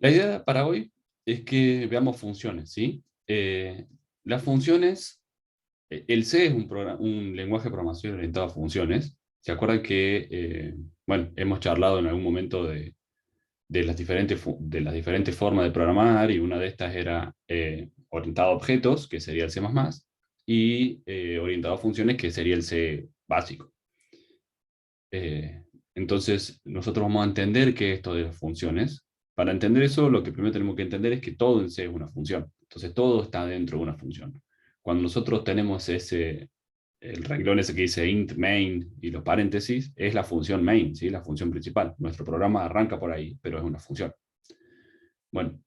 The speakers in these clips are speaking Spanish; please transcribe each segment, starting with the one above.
La idea para hoy es que veamos funciones, ¿sí? Las funciones, el C es un lenguaje de programación orientado a funciones. ¿Se acuerdan que, bueno, hemos charlado en algún momento de las diferentes formas de programar y una de estas era orientado a objetos, que sería el C++, y orientado a funciones, que sería el C básico. Eh, entonces, nosotros vamos a entender qué es esto de las funciones. Para entender eso, lo que primero tenemos que entender es que todo en C es una función. Entonces, todo está dentro de una función. Cuando nosotros tenemos el renglón ese que dice int main y los paréntesis, es la función main, ¿sí? La función principal. Nuestro programa arranca por ahí, pero es una función. Bueno,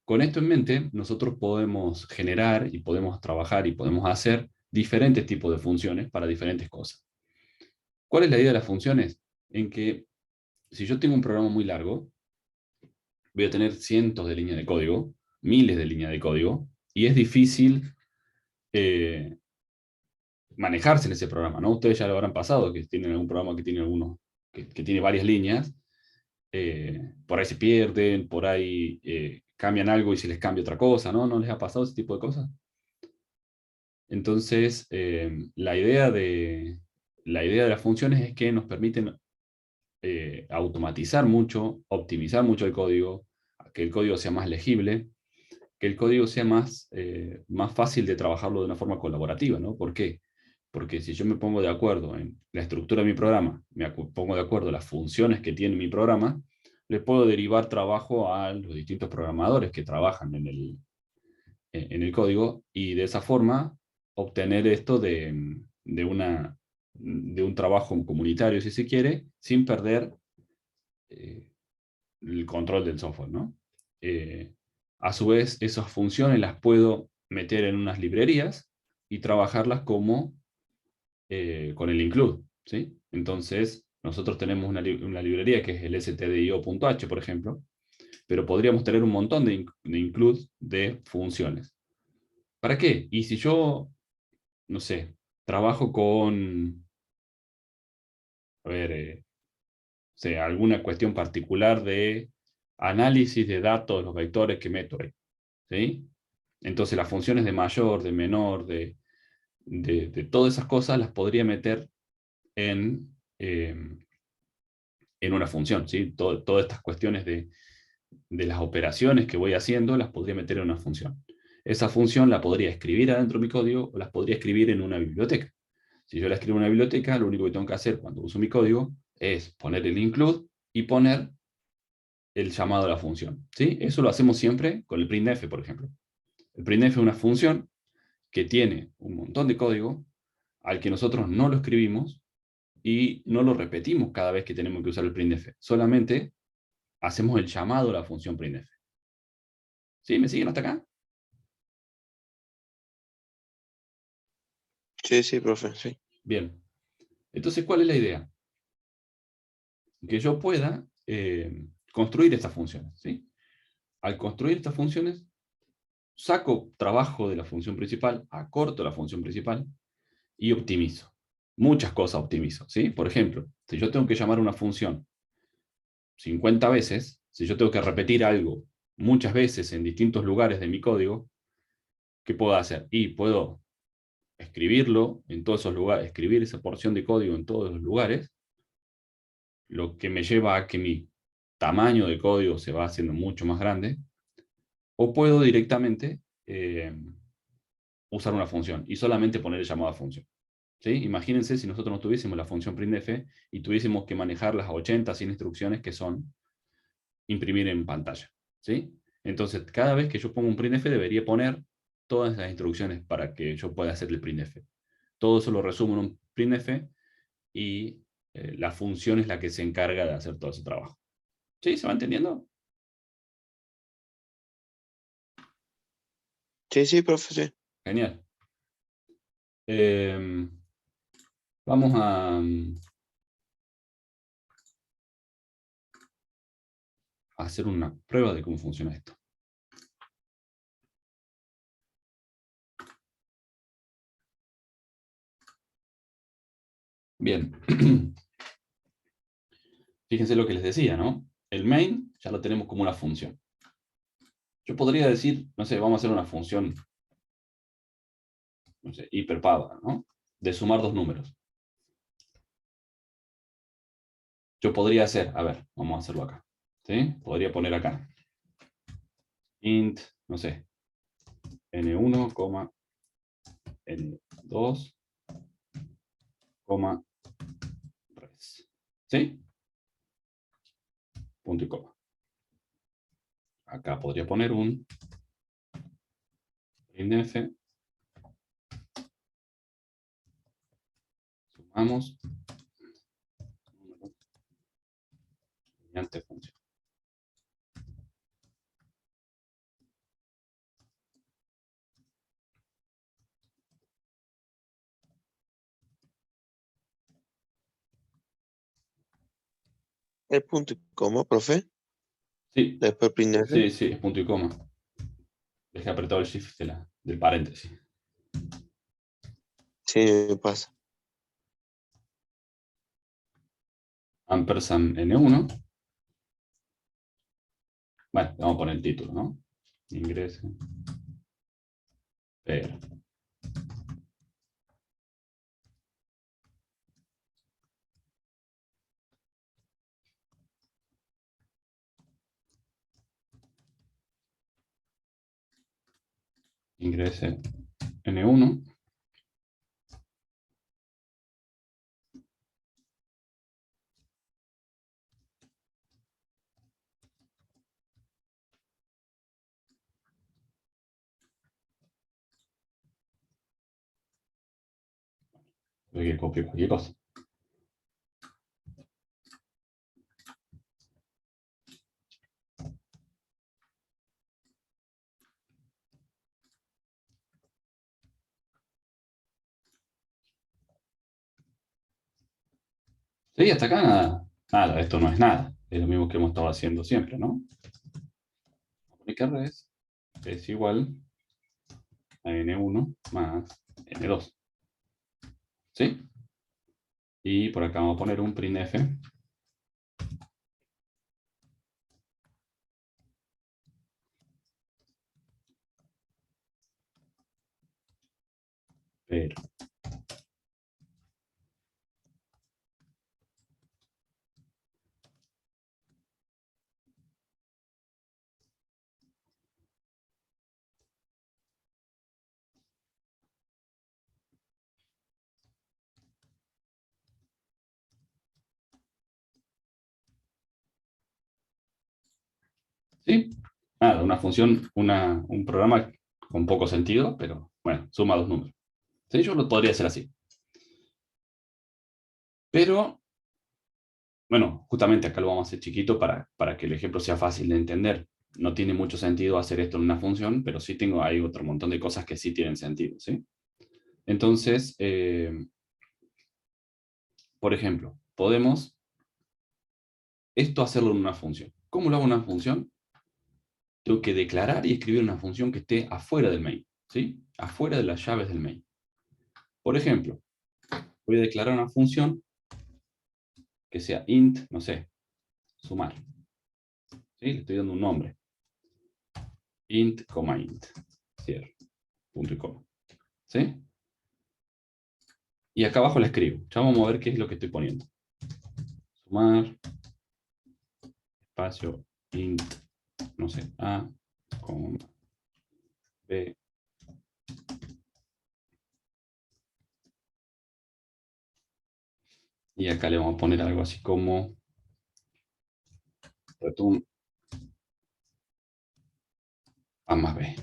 con esto en mente, nosotros podemos generar y podemos trabajar y podemos hacer diferentes tipos de funciones para diferentes cosas. ¿Cuál es la idea de las funciones? En que si yo tengo un programa muy largo, voy a tener cientos de líneas de código, miles de líneas de código, y es difícil eh, manejarse en ese programa, ¿no? Ustedes ya lo habrán pasado, que tienen algún programa que tiene que tiene varias líneas, por ahí se pierden, por ahí cambian algo y se les cambia otra cosa, ¿no? ¿No les ha pasado ese tipo de cosas? Entonces, la idea de las funciones es que nos permiten automatizar mucho, optimizar mucho el código, que el código sea más legible, que el código sea más fácil de trabajarlo de una forma colaborativa, ¿no? ¿Por qué? Porque si yo me pongo de acuerdo en la estructura de mi programa, pongo de acuerdo en las funciones que tiene mi programa, le puedo derivar trabajo a los distintos programadores que trabajan en el código y de esa forma obtener esto de un trabajo comunitario, si se quiere, sin perder eh, el control del software, ¿no? Eh, a su vez, esas funciones las puedo meter en unas librerías y trabajarlas como con el include, ¿sí? Entonces, nosotros tenemos una librería que es el stdio.h, por ejemplo, pero podríamos tener un montón de include de funciones. ¿Para qué? Y si yo, no sé, trabajo con, a ver, o sea, alguna cuestión particular de análisis de datos, los vectores que meto ahí, ¿sí? Entonces las funciones de mayor, de menor, de todas esas cosas las podría meter en, eh, en una función, ¿sí? Todas estas cuestiones de las operaciones que voy haciendo las podría meter en una función. Esa función la podría escribir adentro de mi código o las podría escribir en una biblioteca. Si yo la escribo en una biblioteca, lo único que tengo que hacer cuando uso mi código es poner el include y poner el llamado a la función, ¿sí? Eso lo hacemos siempre con el printf, por ejemplo. El printf es una función que tiene un montón de código al que nosotros no lo escribimos y no lo repetimos cada vez que tenemos que usar el printf. Solamente hacemos el llamado a la función printf. ¿Sí? ¿Me siguen hasta acá? Sí, sí, profe, sí. Bien. Entonces, ¿cuál es la idea? Que yo pueda construir estas funciones, ¿sí? Al construir estas funciones, saco trabajo de la función principal, acorto la función principal y optimizo. Muchas cosas optimizo, ¿sí? Por ejemplo, si yo tengo que llamar una función 50 veces, si yo tengo que repetir algo muchas veces en distintos lugares de mi código, ¿qué puedo hacer? Y puedo escribirlo en todos esos lugares, escribir esa porción de código en todos los lugares, lo que me lleva a que mi tamaño de código se va haciendo mucho más grande, o puedo directamente usar una función y solamente poner el llamado a función. ¿Sí? Imagínense si nosotros no tuviésemos la función printf y tuviésemos que manejar las 80, 100 instrucciones que son imprimir en pantalla. ¿Sí? Entonces, cada vez que yo pongo un printf, debería poner todas las instrucciones para que yo pueda hacer el printf. Todo eso lo resumo en un printf y la función es la que se encarga de hacer todo ese trabajo. ¿Sí? ¿Se va entendiendo? Sí, sí, profe, sí. Genial. Eh, vamos a hacer una prueba de cómo funciona esto. Bien. Fíjense lo que les decía, ¿no? El main ya lo tenemos como una función. Yo podría decir, no sé, vamos a hacer una función, no sé, hiperpava, ¿no? De sumar dos números. Yo podría hacer, a ver, vamos a hacerlo acá. ¿Sí? Podría poner acá. Int, no sé, n1, n2, res. ¿Sí? Punto y coma. Acá podría poner un printf. Sumamos números mediante función. El punto y coma, profe. Sí, Después printf. sí, sí, es punto y coma. Dejé apretado el shift del paréntesis. Sí, me pasa. Ampersand N1. Bueno, vamos a poner el título, ¿no? Ingrese. Pero. Ingrese N1. Voy a copiar cualquier cosa. Sí, hasta acá nada. Nada, esto no es nada. Es lo mismo que hemos estado haciendo siempre, ¿no? Aplicar es igual a N1 más N2. ¿Sí? Y por acá vamos a poner un printf. Pero. ¿Sí? Nada, una función, un programa con poco sentido, pero bueno, suma dos números. ¿Sí? Yo lo podría hacer así. Pero, bueno, justamente acá lo vamos a hacer chiquito para que el ejemplo sea fácil de entender. No tiene mucho sentido hacer esto en una función, pero sí tengo ahí otro montón de cosas que sí tienen sentido, ¿sí? Entonces, por ejemplo, podemos esto hacerlo en una función. ¿Cómo lo hago en una función? Tengo que declarar y escribir una función que esté afuera del main, ¿sí? Afuera de las llaves del main. Por ejemplo, voy a declarar una función que sea int, no sé, sumar. ¿Sí? Le estoy dando un nombre. Int, int. Cierro. Punto y coma. ¿Sí? Y acá abajo la escribo. Ya vamos a ver qué es lo que estoy poniendo. Sumar, espacio, int, no sé, A, coma, B. Y acá le vamos a poner algo así como return A más B.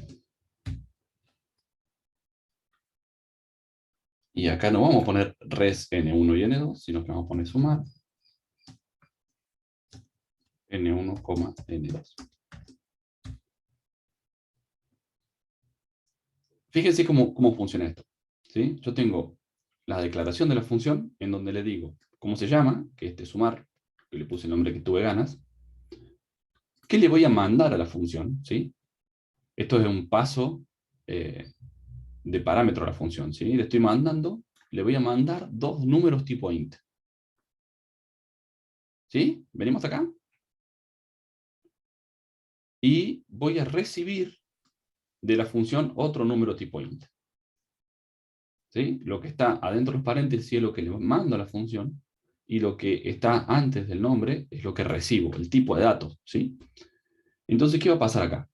Y acá no vamos a poner res n1 y n2, sino que vamos a poner sumar n1, n2. Fíjense cómo funciona esto. ¿Sí? Yo tengo la declaración de la función en donde le digo cómo se llama, que este sumar, que le puse el nombre que tuve ganas. ¿Qué le voy a mandar a la función? ¿Sí? Esto es un paso de parámetro a la función. ¿Sí? Le estoy mandando, le voy a mandar dos números tipo int. ¿Sí? ¿Venimos acá? y voy a recibir de la función otro número tipo int. ¿Sí? Lo que está adentro de los paréntesis es lo que le mando a la función, y lo que está antes del nombre es lo que recibo, el tipo de datos. ¿Sí? Entonces, ¿qué va a pasar acá?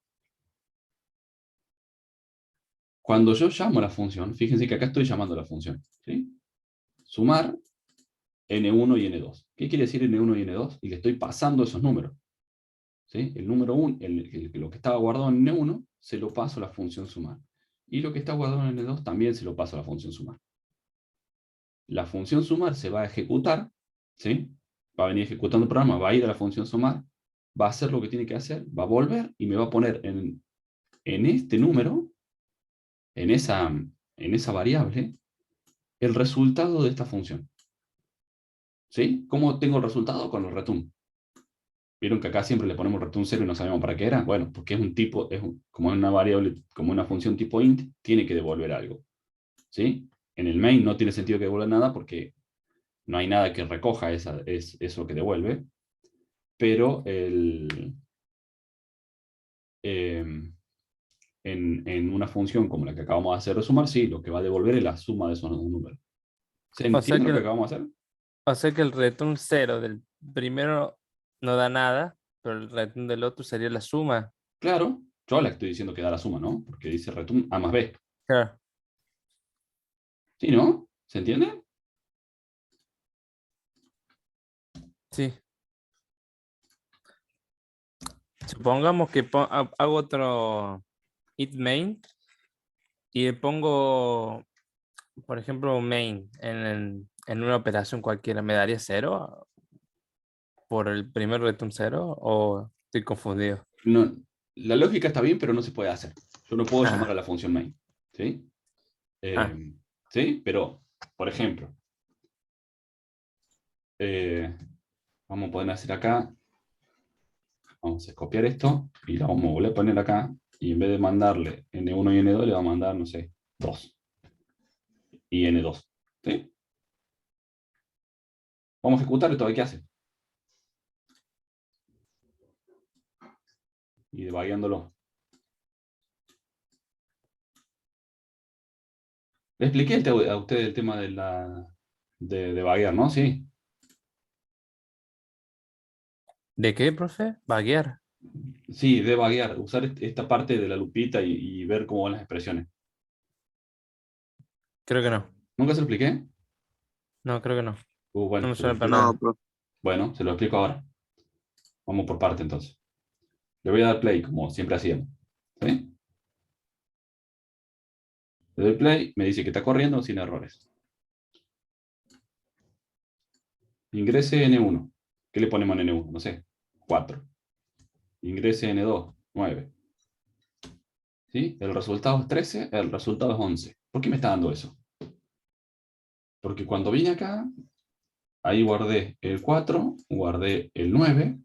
Cuando yo llamo a la función, fíjense que acá estoy llamando a la función. ¿Sí? Sumar n1 y n2. ¿Qué quiere decir n1 y n2? Y le estoy pasando esos números. ¿Sí? El número 1, lo que estaba guardado en n1, se lo paso a la función sumar. Y lo que está guardado en n2 también se lo paso a la función sumar. La función sumar se va a ejecutar, ¿sí? Va a venir ejecutando el programa, va a ir a la función sumar, va a hacer lo que tiene que hacer, va a volver y me va a poner en este número, en esa variable, el resultado de esta función. ¿Sí? ¿Cómo tengo el resultado? Con el return. ¿Vieron que acá siempre le ponemos return 0 y no sabemos para qué era? Bueno, porque es un tipo, como una variable, como una función tipo int, tiene que devolver algo. ¿Sí? En el main no tiene sentido que devuelva nada porque no hay nada que recoja eso que devuelve, pero en una función como la que acabamos de hacer de sumar, sí, lo que va a devolver es la suma de esos dos números. ¿Se O sea entiende lo que que, acabamos de hacer? o sea que el return 0 del primero no da nada, pero el return del otro sería la suma. Claro, yo le estoy diciendo que da la suma, ¿no? Porque dice return A más B. Claro, ¿Sí, no? ¿Se entiende? sí. Supongamos que hago otro it main y le pongo, por ejemplo, main en una operación cualquiera. ¿Me daría 0 por el primer return 0 o estoy confundido? No, la lógica está bien, pero no se puede hacer. Yo no puedo llamar a Ah, la función main. ¿Sí? ah, ¿Sí? Pero, por ejemplo, eh, vamos a poder hacer acá, vamos a copiar esto y lo vamos a volver a poner acá, y en vez de mandarle N1 y N2, le va a mandar, no sé, 2 y N2. ¿Sí? Vamos a ejecutar esto, a ver qué hace. Y debagueándolo. Le expliqué a usted el tema de debaguear, ¿no? Sí. ¿de qué, profe? Vaguear. Sí, debaguear. Usar esta parte de la lupita y ver cómo van las expresiones. Creo que no. ¿Nunca se lo expliqué? No, creo que no. No Bueno, me se lo suena para explico. No, nada. profe. Bueno, se lo explico ahora. Vamos por parte entonces. Le voy a dar play, como siempre hacíamos. ¿Sí? Le doy play, me dice que está corriendo sin errores. Ingrese N1. ¿Qué le ponemos en N1? No sé. 4. Ingrese N2. 9. ¿Sí? El resultado es 13, el resultado es 11. ¿Por qué me está dando eso? Porque cuando vine acá, ahí guardé el 4, guardé el 9,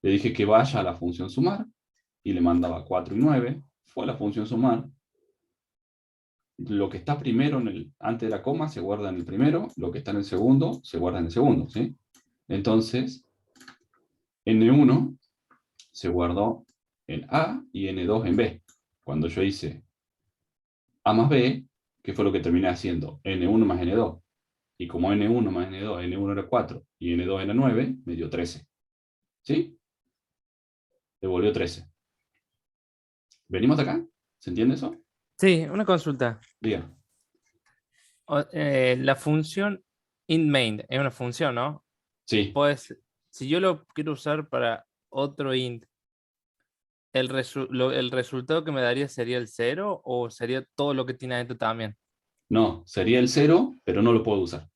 le dije que vaya a la función sumar, y le mandaba 4 y 9, fue a la función sumar, lo que está primero antes de la coma se guarda en el primero, lo que está en el segundo se guarda en el segundo, ¿sí? Entonces, N1 se guardó en A y N2 en B. Cuando yo hice A más B, ¿qué fue lo que terminé haciendo? N1 más N2. Y como N1 más N2, N1 era 4 y N2 era 9, me dio 13. ¿Sí? Devolvió 13. ¿Venimos de acá? ¿Se entiende eso? Sí, una consulta. Diga. La función int es una función, ¿no? Sí. Pues, si yo lo quiero usar para otro int, el resultado que me daría sería el 0 o sería todo lo que tiene adentro también. No, sería el 0, pero no lo puedo usar.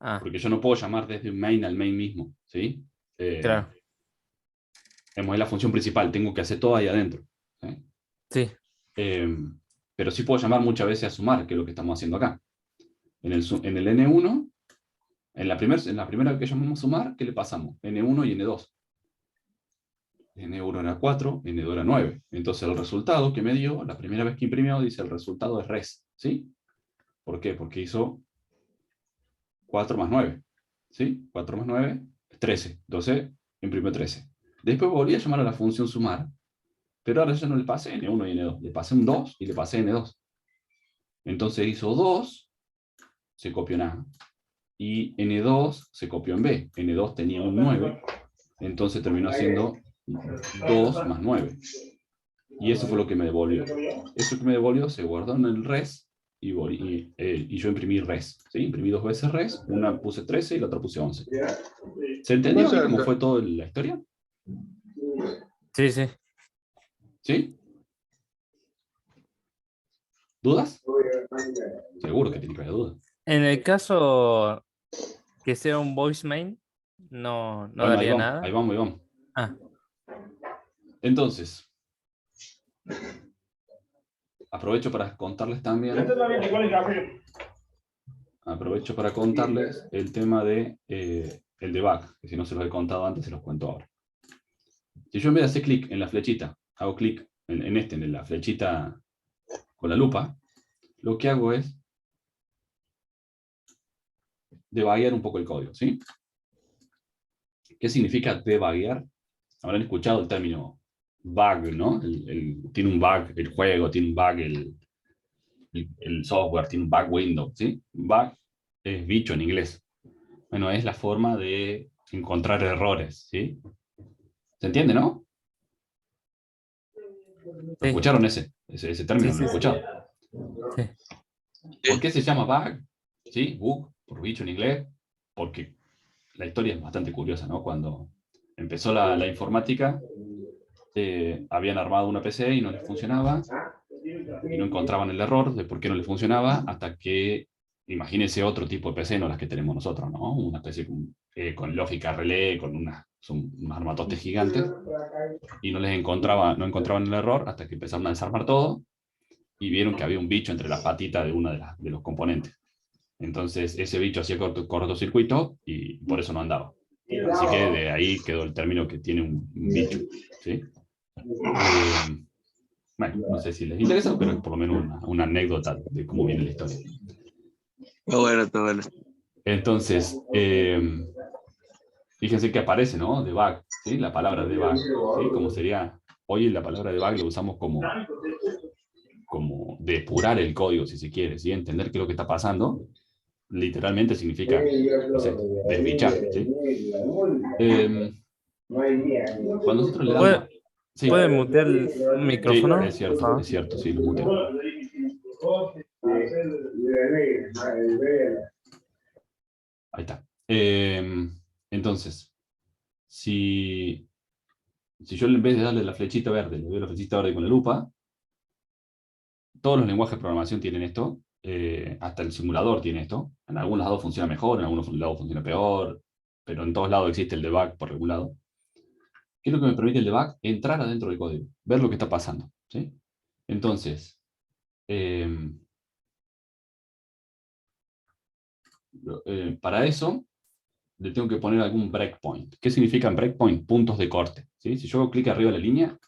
Ah, Porque yo no puedo llamar desde un main al main mismo. ¿Sí? claro. Es la función principal, tengo que hacer todo ahí adentro. ¿Sí? Sí. Eh, pero sí puedo llamar muchas veces a sumar, que es lo que estamos haciendo acá. En el N1, en la primera vez que llamamos a sumar, ¿qué le pasamos? N1 y N2. N1 era 4, N2 era 9. Entonces el resultado que me dio, la primera vez que imprimió, dice el resultado es res. ¿Sí? ¿Por qué? Porque hizo 4 más 9. ¿Sí? 4 más 9 es 13. Entonces imprimió 13. Después volví a llamar a la función sumar, pero ahora ya no le pasé N1 y N2, le pasé un 2 y le pasé N2. Entonces hizo 2, se copió en A, y N2 se copió en B. N2 tenía un 9, entonces terminó haciendo 2 más 9. Y eso fue lo que me devolvió. Eso que me devolvió se guardó en el res y yo imprimí res. ¿Sí? Imprimí 2 veces res, una puse 13 y la otra puse 11. ¿Se entendió ahí cómo fue toda la historia? Sí, sí. ¿Sí? ¿Dudas? Seguro que tiene que haber dudas. En el caso que sea un voice main, no Bueno, daría nada. ahí vamos. Ah, Entonces, aprovecho para contarles también. Aprovecho para contarles el tema de el debug, que si no se los he contado antes, se los cuento ahora. Si yo en vez de hacer clic en la flechita, hago clic en la flechita con la lupa, lo que hago es debuguear un poco el código, ¿sí? ¿Qué significa debuguear? Habrán escuchado el término bug, ¿no? Tiene un bug el juego, tiene un bug el software, tiene un bug window, ¿sí? Bug es bicho en inglés. Bueno, es la forma de encontrar errores, ¿sí? ¿Se entiende, no? ¿Lo sí, escucharon ese término? sí, ¿Lo sí, sí. escucharon? Sí. ¿Por qué se llama bug? ¿Sí? Bug, por bicho en inglés, porque la historia es bastante curiosa, ¿no? Cuando empezó la informática, habían armado una PC y no les funcionaba, y no encontraban el error de por qué no les funcionaba, hasta que, imagínense otro tipo de PC, no las que tenemos nosotros, ¿no? Una PC con lógica relé, son unos armatoste gigantes, y no encontraban el error hasta que empezaron a desarmar todo, y vieron que había un bicho entre las patitas de uno de los componentes. Entonces ese bicho hacía cortocircuito y por eso no andaba. Así que de ahí quedó el término que tiene un bicho. ¿Sí? Bueno, no sé si les interesa, pero es por lo menos una anécdota de cómo viene la historia. Está bueno, está bueno. Entonces, fíjense que aparece, ¿no? Debug, ¿sí? La palabra debug, ¿sí? Como sería, hoy la palabra debug lo usamos como depurar el código, si se quiere, ¿sí? Entender qué es lo que está pasando, literalmente significa, no sé, desbichar, ¿sí? Cuando nosotros le damos... Sí, ¿Puede mutear el sí, micrófono, por favor? es cierto, sí, lo muteo. Ahí está. Entonces, si yo en vez de darle la flechita verde, le doy la flechita verde con la lupa, todos los lenguajes de programación tienen esto, hasta el simulador tiene esto. En algunos lados funciona mejor, en algunos lados funciona peor, pero en todos lados existe el debug por algún lado. ¿Qué es lo que me permite el debug? Entrar adentro del código, ver lo que está pasando, ¿sí? Entonces, para eso, le tengo que poner algún breakpoint. ¿Qué significan breakpoint? Puntos de corte, ¿sí? Si yo hago clic arriba de la línea,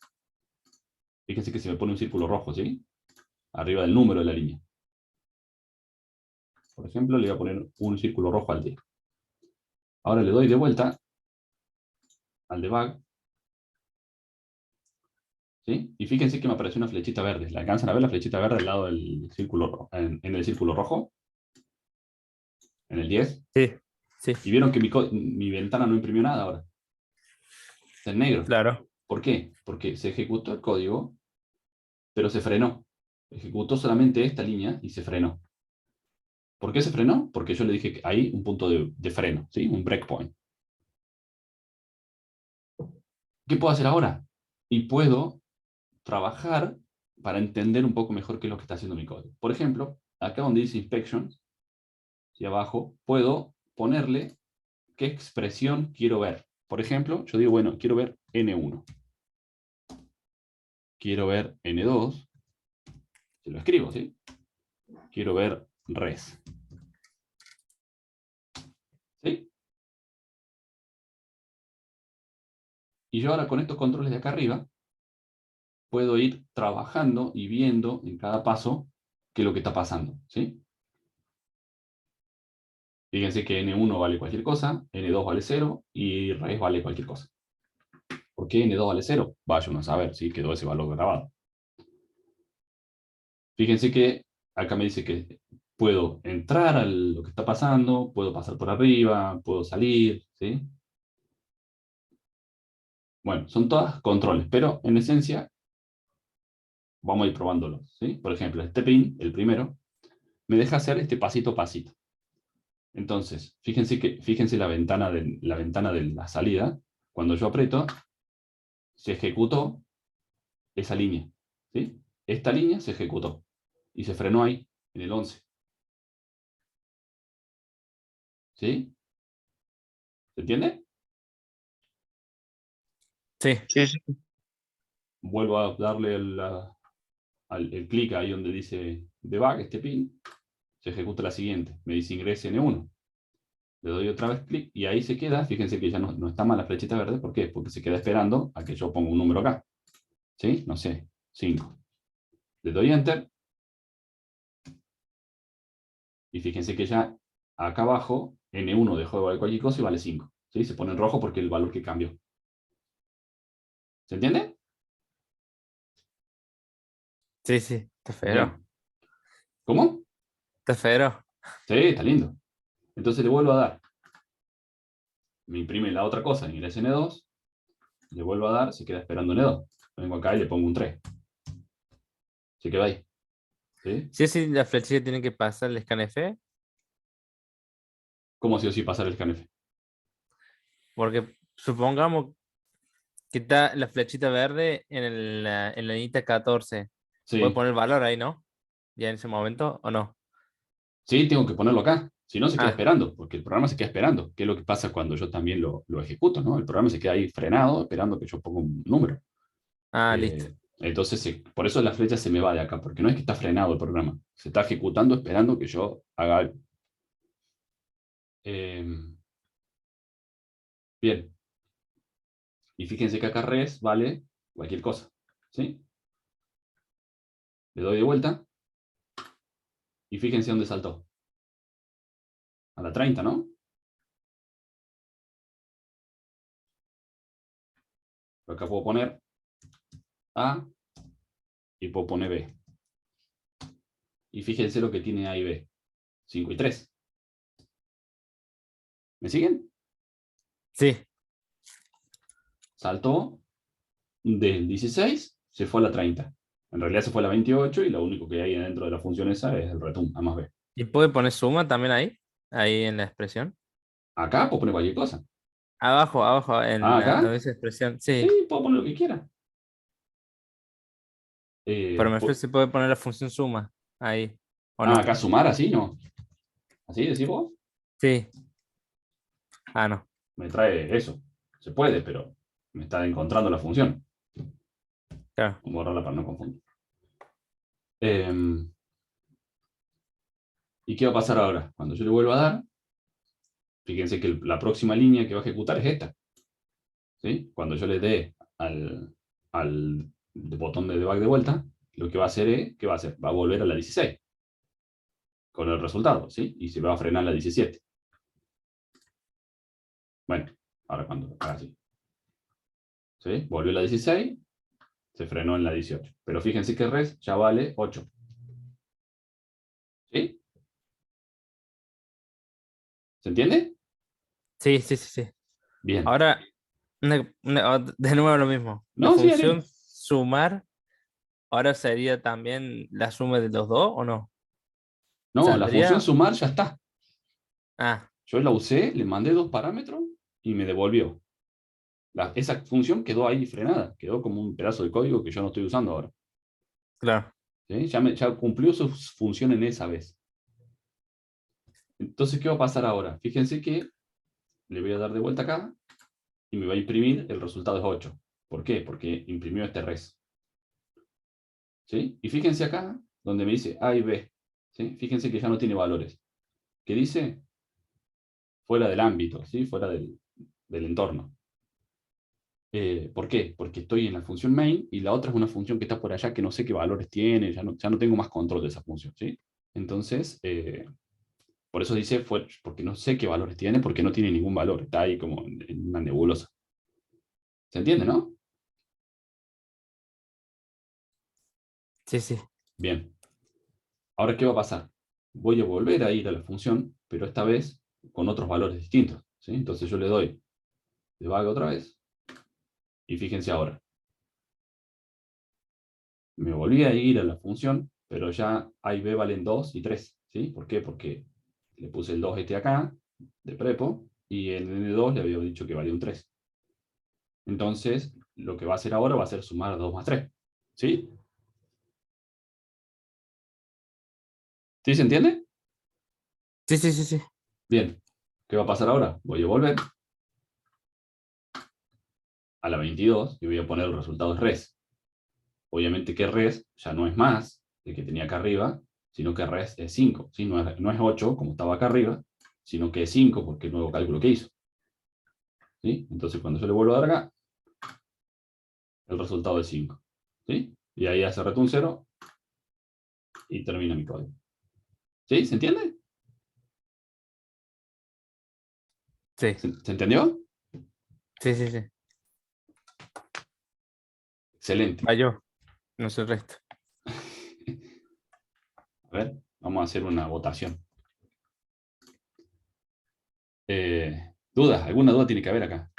fíjense que se me pone un círculo rojo, ¿sí? Arriba del número de la línea. Por ejemplo, le voy a poner un círculo rojo al D. Ahora le doy de vuelta al debug, ¿sí? Y fíjense que me apareció una flechita verde. ¿La alcanzan a ver la flechita verde al lado del círculo, en el círculo rojo? En el 10. Sí, sí, Y vieron que mi ventana no imprimió nada ahora. Está en negro. claro. ¿Por qué? Porque se ejecutó el código, pero se frenó. Ejecutó solamente esta línea y se frenó. ¿Por qué se frenó? Porque yo le dije que hay un punto de freno, ¿sí? Un breakpoint. ¿Qué puedo hacer ahora? Y puedo trabajar para entender un poco mejor qué es lo que está haciendo mi código. Por ejemplo, acá donde dice inspections, y abajo, puedo ponerle qué expresión quiero ver. Por ejemplo, yo digo, bueno, quiero ver N1. Quiero ver N2. Se lo escribo, ¿sí? Quiero ver res. ¿Sí? Y yo ahora con estos controles de acá arriba, puedo ir trabajando y viendo en cada paso qué es lo que está pasando, ¿sí? Fíjense que N1 vale cualquier cosa, N2 vale 0 y res vale cualquier cosa. ¿Por qué n2 vale 0? Vaya uno a saber, ¿sí? Quedó ese valor grabado. Fíjense que acá me dice que puedo entrar a lo que está pasando, puedo pasar por arriba, puedo salir, ¿sí? Bueno, son todas controles, pero en esencia vamos a ir probándolos, ¿sí? Por ejemplo, este pin, el primero, me deja hacer este pasito a pasito. Entonces, fíjense la ventana de la salida. Cuando yo aprieto, se ejecutó esa línea, ¿sí? Esta línea se ejecutó y se frenó ahí, en el 11. ¿Sí? ¿Se entiende? Sí, Sí, sí. Vuelvo a darle el clic ahí donde dice debug, este pin, se ejecuta la siguiente. Me dice ingrese N1. Le doy otra vez clic y ahí se queda. Fíjense que ya no está mal la flechita verde. ¿Por qué? Porque se queda esperando a que yo ponga un número acá. ¿Sí? No sé, 5. Le doy enter y fíjense que ya acá abajo N1 dejó de valer cualquier cosa y vale 5. ¿Sí? Se pone en rojo porque es el valor que cambió. ¿Se entiende? sí, sí. Está feo. Bien. ¿Cómo? Está feo. Sí, está lindo. Entonces le vuelvo a dar. Me imprime la otra cosa, ingresa N2. Le vuelvo a dar, se queda esperando N2. Vengo acá y le pongo un 3. Se queda ahí. ¿Sí? Sí, sí, la flechita tiene que pasar el scanf, ¿Cómo sí o sí pasar el scanf? porque supongamos que está la flechita verde en la línea 14. ¿Puede Sí. poner valor ahí, no? Ya en ese momento, ¿o no? Sí, tengo que ponerlo acá. Si no, se queda Ah, esperando, porque el programa se queda esperando. ¿Qué es lo que pasa cuando yo también lo ejecuto, ¿no? El programa se queda ahí frenado, esperando que yo ponga un número. listo. Entonces, por eso la flecha se me va de acá, porque no es que está frenado el programa. Se está ejecutando esperando que yo haga algo. Eh, bien. Y fíjense que acá res vale cualquier cosa. ¿Sí? Le doy de vuelta y fíjense dónde saltó. A la 30, ¿no? Acá puedo poner A y puedo poner B. Y fíjense lo que tiene A y B. 5 y 3. ¿Me siguen? Sí, Saltó del 16, se fue a la 30. En realidad se fue a la 28 y lo único que hay dentro de la función esa es el return, A más B. y puede poner suma también ahí en la expresión. Acá puedo poner cualquier cosa. Abajo, abajo, Ah, donde acá, dice expresión, sí. sí, puedo poner lo que quiera. Pero me refiero si puede poner la función suma ahí, ¿o no? Acá sumar así, ¿no? ¿Así decís vos? Sí. No. Me trae eso. Se puede, pero me está encontrando la función. Claro. Voy a borrarla para no confundir. ¿Y qué va a pasar ahora? Cuando yo le vuelva a dar, fíjense que la próxima línea que va a ejecutar es esta. ¿Sí? Cuando yo le dé al botón de debug de vuelta, lo que va a hacer es, ¿qué va a hacer? Va a volver a la 16 con el resultado, ¿sí? Y se va a frenar la 17. Bueno, ahora cuando haga así. ¿Sí? Volvió a la 16, se frenó en la 18. Pero fíjense que res ya vale 8. ¿Sí? ¿Se entiende? Sí, sí, sí, sí. Bien. Ahora, de nuevo lo mismo. La No, sí, haré. función sumar, ahora sería también la suma de los dos, ¿o no? No, la función Saldría. sumar ya está. Ah, Yo la usé, le mandé 2 parámetros y me devolvió. Esa función quedó ahí frenada. Quedó como un pedazo de código que yo no estoy usando ahora. claro. ¿Sí? Ya cumplió su función en esa vez. Entonces, ¿qué va a pasar ahora? Fíjense que le voy a dar de vuelta acá y me va a imprimir el resultado es 8. ¿Por qué? Porque imprimió este res. ¿Sí? Y fíjense acá, donde me dice A y B. ¿Sí? Fíjense que ya no tiene valores. ¿Qué dice? Fuera del ámbito, ¿sí? Fuera del entorno. ¿Por qué? Porque estoy en la función main y la otra es una función que está por allá que no sé qué valores tiene, ya no tengo más control de esa función. ¿Sí? Entonces, por eso dice, porque no sé qué valores tiene, porque no tiene ningún valor. Está ahí como en una nebulosa. ¿Se entiende, no? Sí, sí. Bien. Ahora, ¿qué va a pasar? Voy a volver a ir a la función, pero esta vez con otros valores distintos. ¿Sí? Entonces yo le doy debug otra vez. Y fíjense ahora. Me volví a ir a la función, pero ya A y B valen 2 y 3. ¿Sí? ¿Por qué? Porque le puse el 2 este acá, de prepo, y el N2 le había dicho que valía un 3. Entonces, lo que va a hacer ahora va a ser sumar 2 más 3. ¿Sí? ¿Sí se entiende? Sí, sí, sí, sí. Bien. ¿Qué va a pasar ahora? Voy a volver a la 22 y voy a poner los resultados res. Obviamente que res ya no es más el que tenía acá arriba, sino que res es 5. ¿Sí? No es 8 como estaba acá arriba, sino que es 5 porque es el nuevo cálculo que hizo. ¿Sí? Entonces cuando yo le vuelvo a dar acá, el resultado es 5. ¿Sí? Y ahí hace reto un 0 y termina mi código. ¿Sí? ¿Se entiende? Sí, ¿Se entendió? sí, sí, sí. Excelente. Va yo, no sé el resto. A ver, vamos a hacer una votación. ¿Dudas? ¿Alguna duda tiene que haber acá?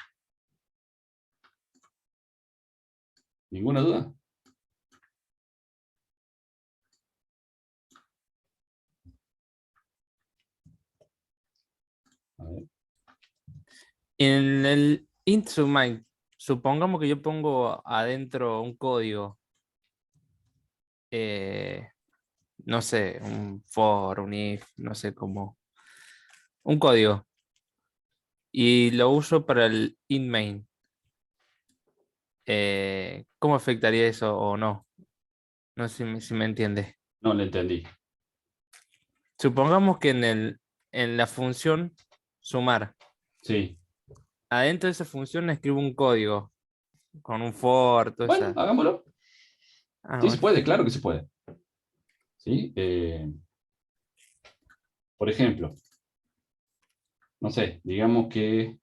¿Ninguna duda? A ver. En el int submit, supongamos que yo pongo adentro un código, eh, no sé, un for, un if, no sé cómo, un código, y lo uso para el int main. ¿Cómo afectaría eso o no? No sé si me entiende. No le entendí. Supongamos que en la función sumar, Sí. adentro de esa función escribo un código con un for, todo Bueno, eso. hagámoslo. Ah, Sí se bueno. puede, claro que se puede. ¿Sí? Por ejemplo, no sé, digamos que,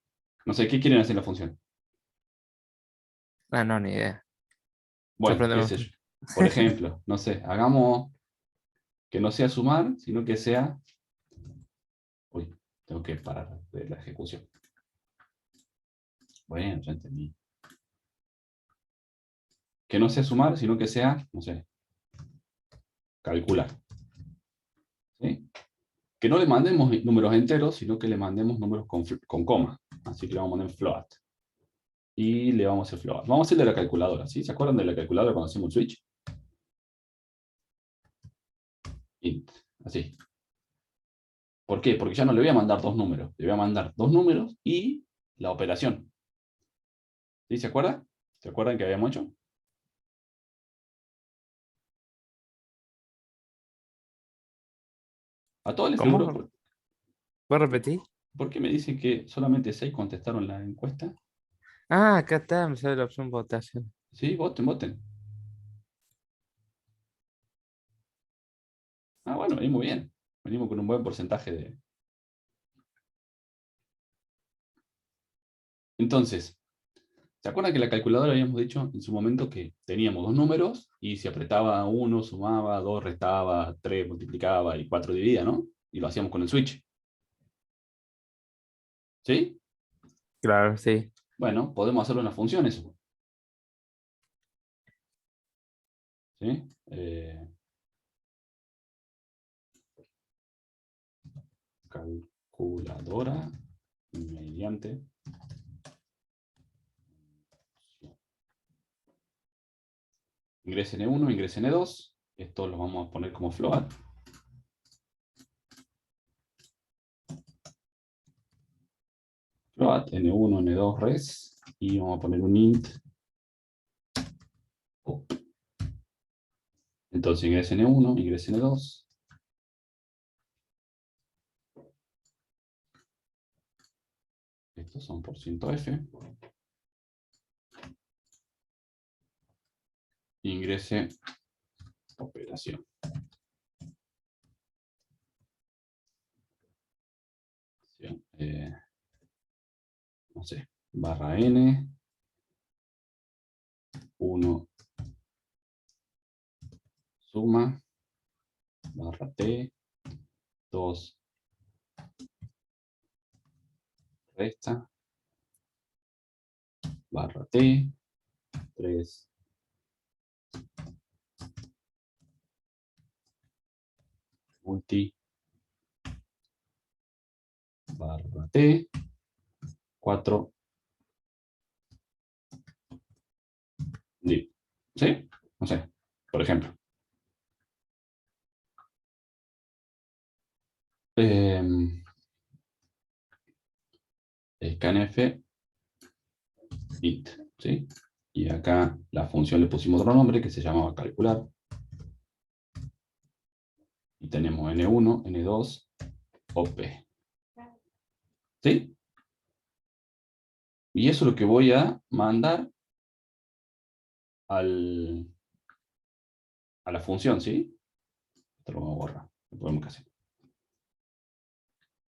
no sé, ¿qué quieren hacer en la función? Ah, no, ni idea. Bueno, qué Sorprendeme sé usted. yo. Por ejemplo, no sé, hagamos que no sea sumar, sino que sea... Uy, tengo que parar de la ejecución. Bueno, ya entendí. Que no sea sumar, sino que sea, no sé, calcular. ¿Sí? Que no le mandemos números enteros, sino que le mandemos números con coma. Así que le vamos a poner float. Y le vamos a hacer float. Vamos a hacer de la calculadora, ¿sí? ¿Se acuerdan de la calculadora cuando hacemos un switch? Int, así. ¿Por qué? Porque ya no le voy a mandar dos números. Le voy a mandar dos números y la operación. ¿Sí? ¿Se acuerdan? ¿Se acuerdan que habíamos hecho? A todos les figuró. ¿Cómo? ¿Puedo repetir? ¿Por qué me dicen que solamente 6 contestaron la encuesta? Ah, acá está, me sale la opción votación. Sí, voten, voten. Ah, bueno, venimos bien. Venimos con un buen porcentaje de... Entonces, ¿se acuerdan que la calculadora habíamos dicho en su momento que teníamos dos números y si apretaba uno sumaba, dos restaba, tres multiplicaba y cuatro dividía, ¿no? Y lo hacíamos con el switch. ¿Sí? Claro, sí. Bueno, podemos hacerlo en las funciones. ¿Sí? Calculadora mediante... Ingrese N1, ingrese N2. Esto lo vamos a poner como float. Float, N1, N2, res. Y vamos a poner un int. O. Entonces ingrese N1, ingrese N2. Estos son por ciento %F. Ingrese operación. No sé, barra N. suma, barra t, 2, resta, barra t, 3, multi, barra t, 4, div. ¿Sí? No sé, por ejemplo. Scanf int, ¿sí? Y acá la función le pusimos otro nombre que se llamaba calcular. Y tenemos N1, N2, OP. ¿Sí? Y eso es lo que voy a mandar a la función, ¿sí? Esto lo vamos a borrar. Lo podemos hacer.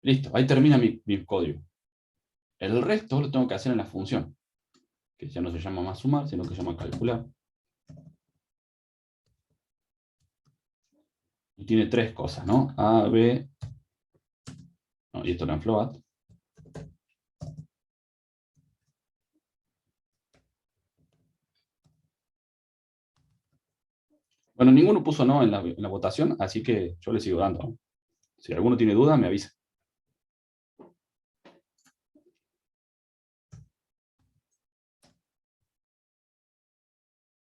Listo, ahí termina mi código. El resto lo tengo que hacer en la función, que ya no se llama más sumar, sino que se llama calcular. Y tiene tres cosas, ¿no? A, B, no, y esto era en float. Bueno, ninguno puso no en la votación, así que yo le sigo dando, ¿no? Si alguno tiene duda, me avisa.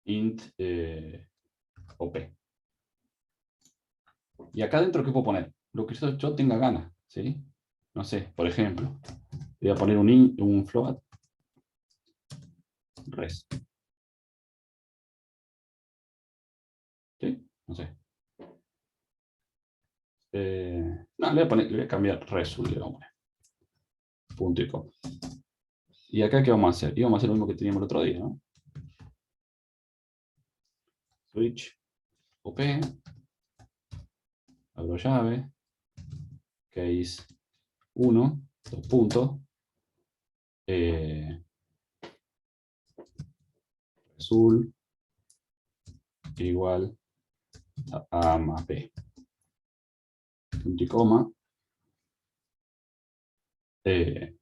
Int OP. Y acá adentro, ¿qué puedo poner? Lo que yo tenga ganas, ¿sí? No sé, por ejemplo, voy a poner un float res. ¿Sí? No sé. No, le voy a cambiar result, le vamos a poner. Punto y coma. ¿Y acá qué vamos a hacer? Y vamos a hacer lo mismo que teníamos el otro día, ¿no? Switch, OP, abro llave, case 1, 2 puntos, result igual a más B. Punto y coma. Se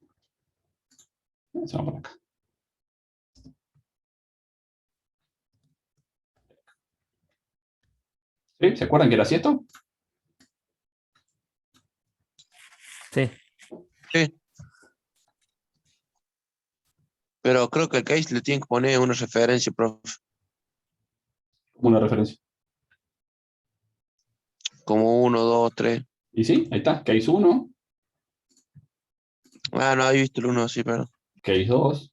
va por acá. ¿Sí? ¿Se acuerdan que era así esto? Sí. Sí. Pero creo que el case le tienen que poner una referencia, profe. Como una referencia. Como 1, 2, 3. Y sí, ahí está. Case 1, Ah, no había visto el 1 así, perdón. case 2,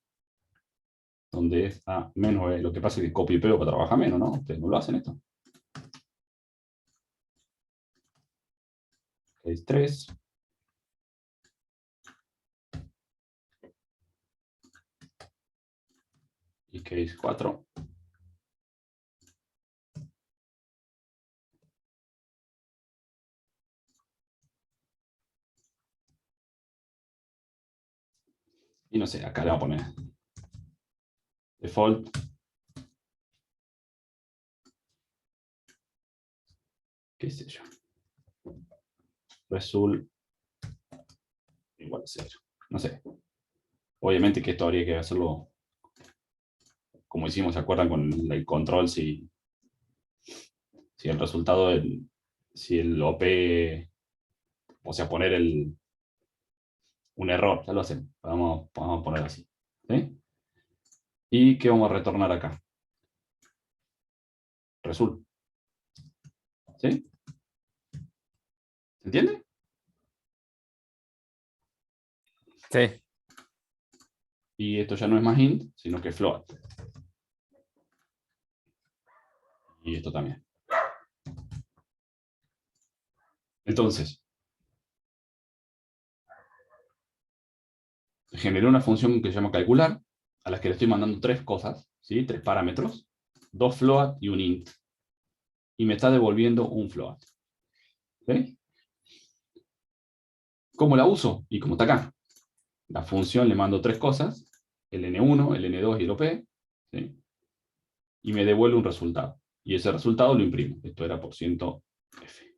donde es A menos B. Lo que pasa es que copio y pego para trabajar menos, ¿no? Ustedes no lo hacen esto. Case 3. Y case 4. Y no sé, acá le vamos a poner default. ¿Qué sé yo? Result igual a 0. No sé. Obviamente que esto habría que hacerlo como hicimos, ¿se acuerdan? Con el control, si el resultado, si el OP, o sea, poner un error, ya lo hacen. Vamos a poner así. ¿Sí? ¿Y qué vamos a retornar acá? Result. ¿Sí? ¿Se entiende? Sí. Y esto ya no es más int, sino que float. Y esto también. Entonces, generé una función que se llama calcular, a la que le estoy mandando tres cosas, ¿sí? Tres parámetros, dos float y un int. Y me está devolviendo un float. ¿Sí? ¿Cómo la uso? Y como está acá. La función le mando tres cosas, el N1, el N2 y el OP, ¿sí? Y me devuelve un resultado. Y ese resultado lo imprimo. Esto era %f.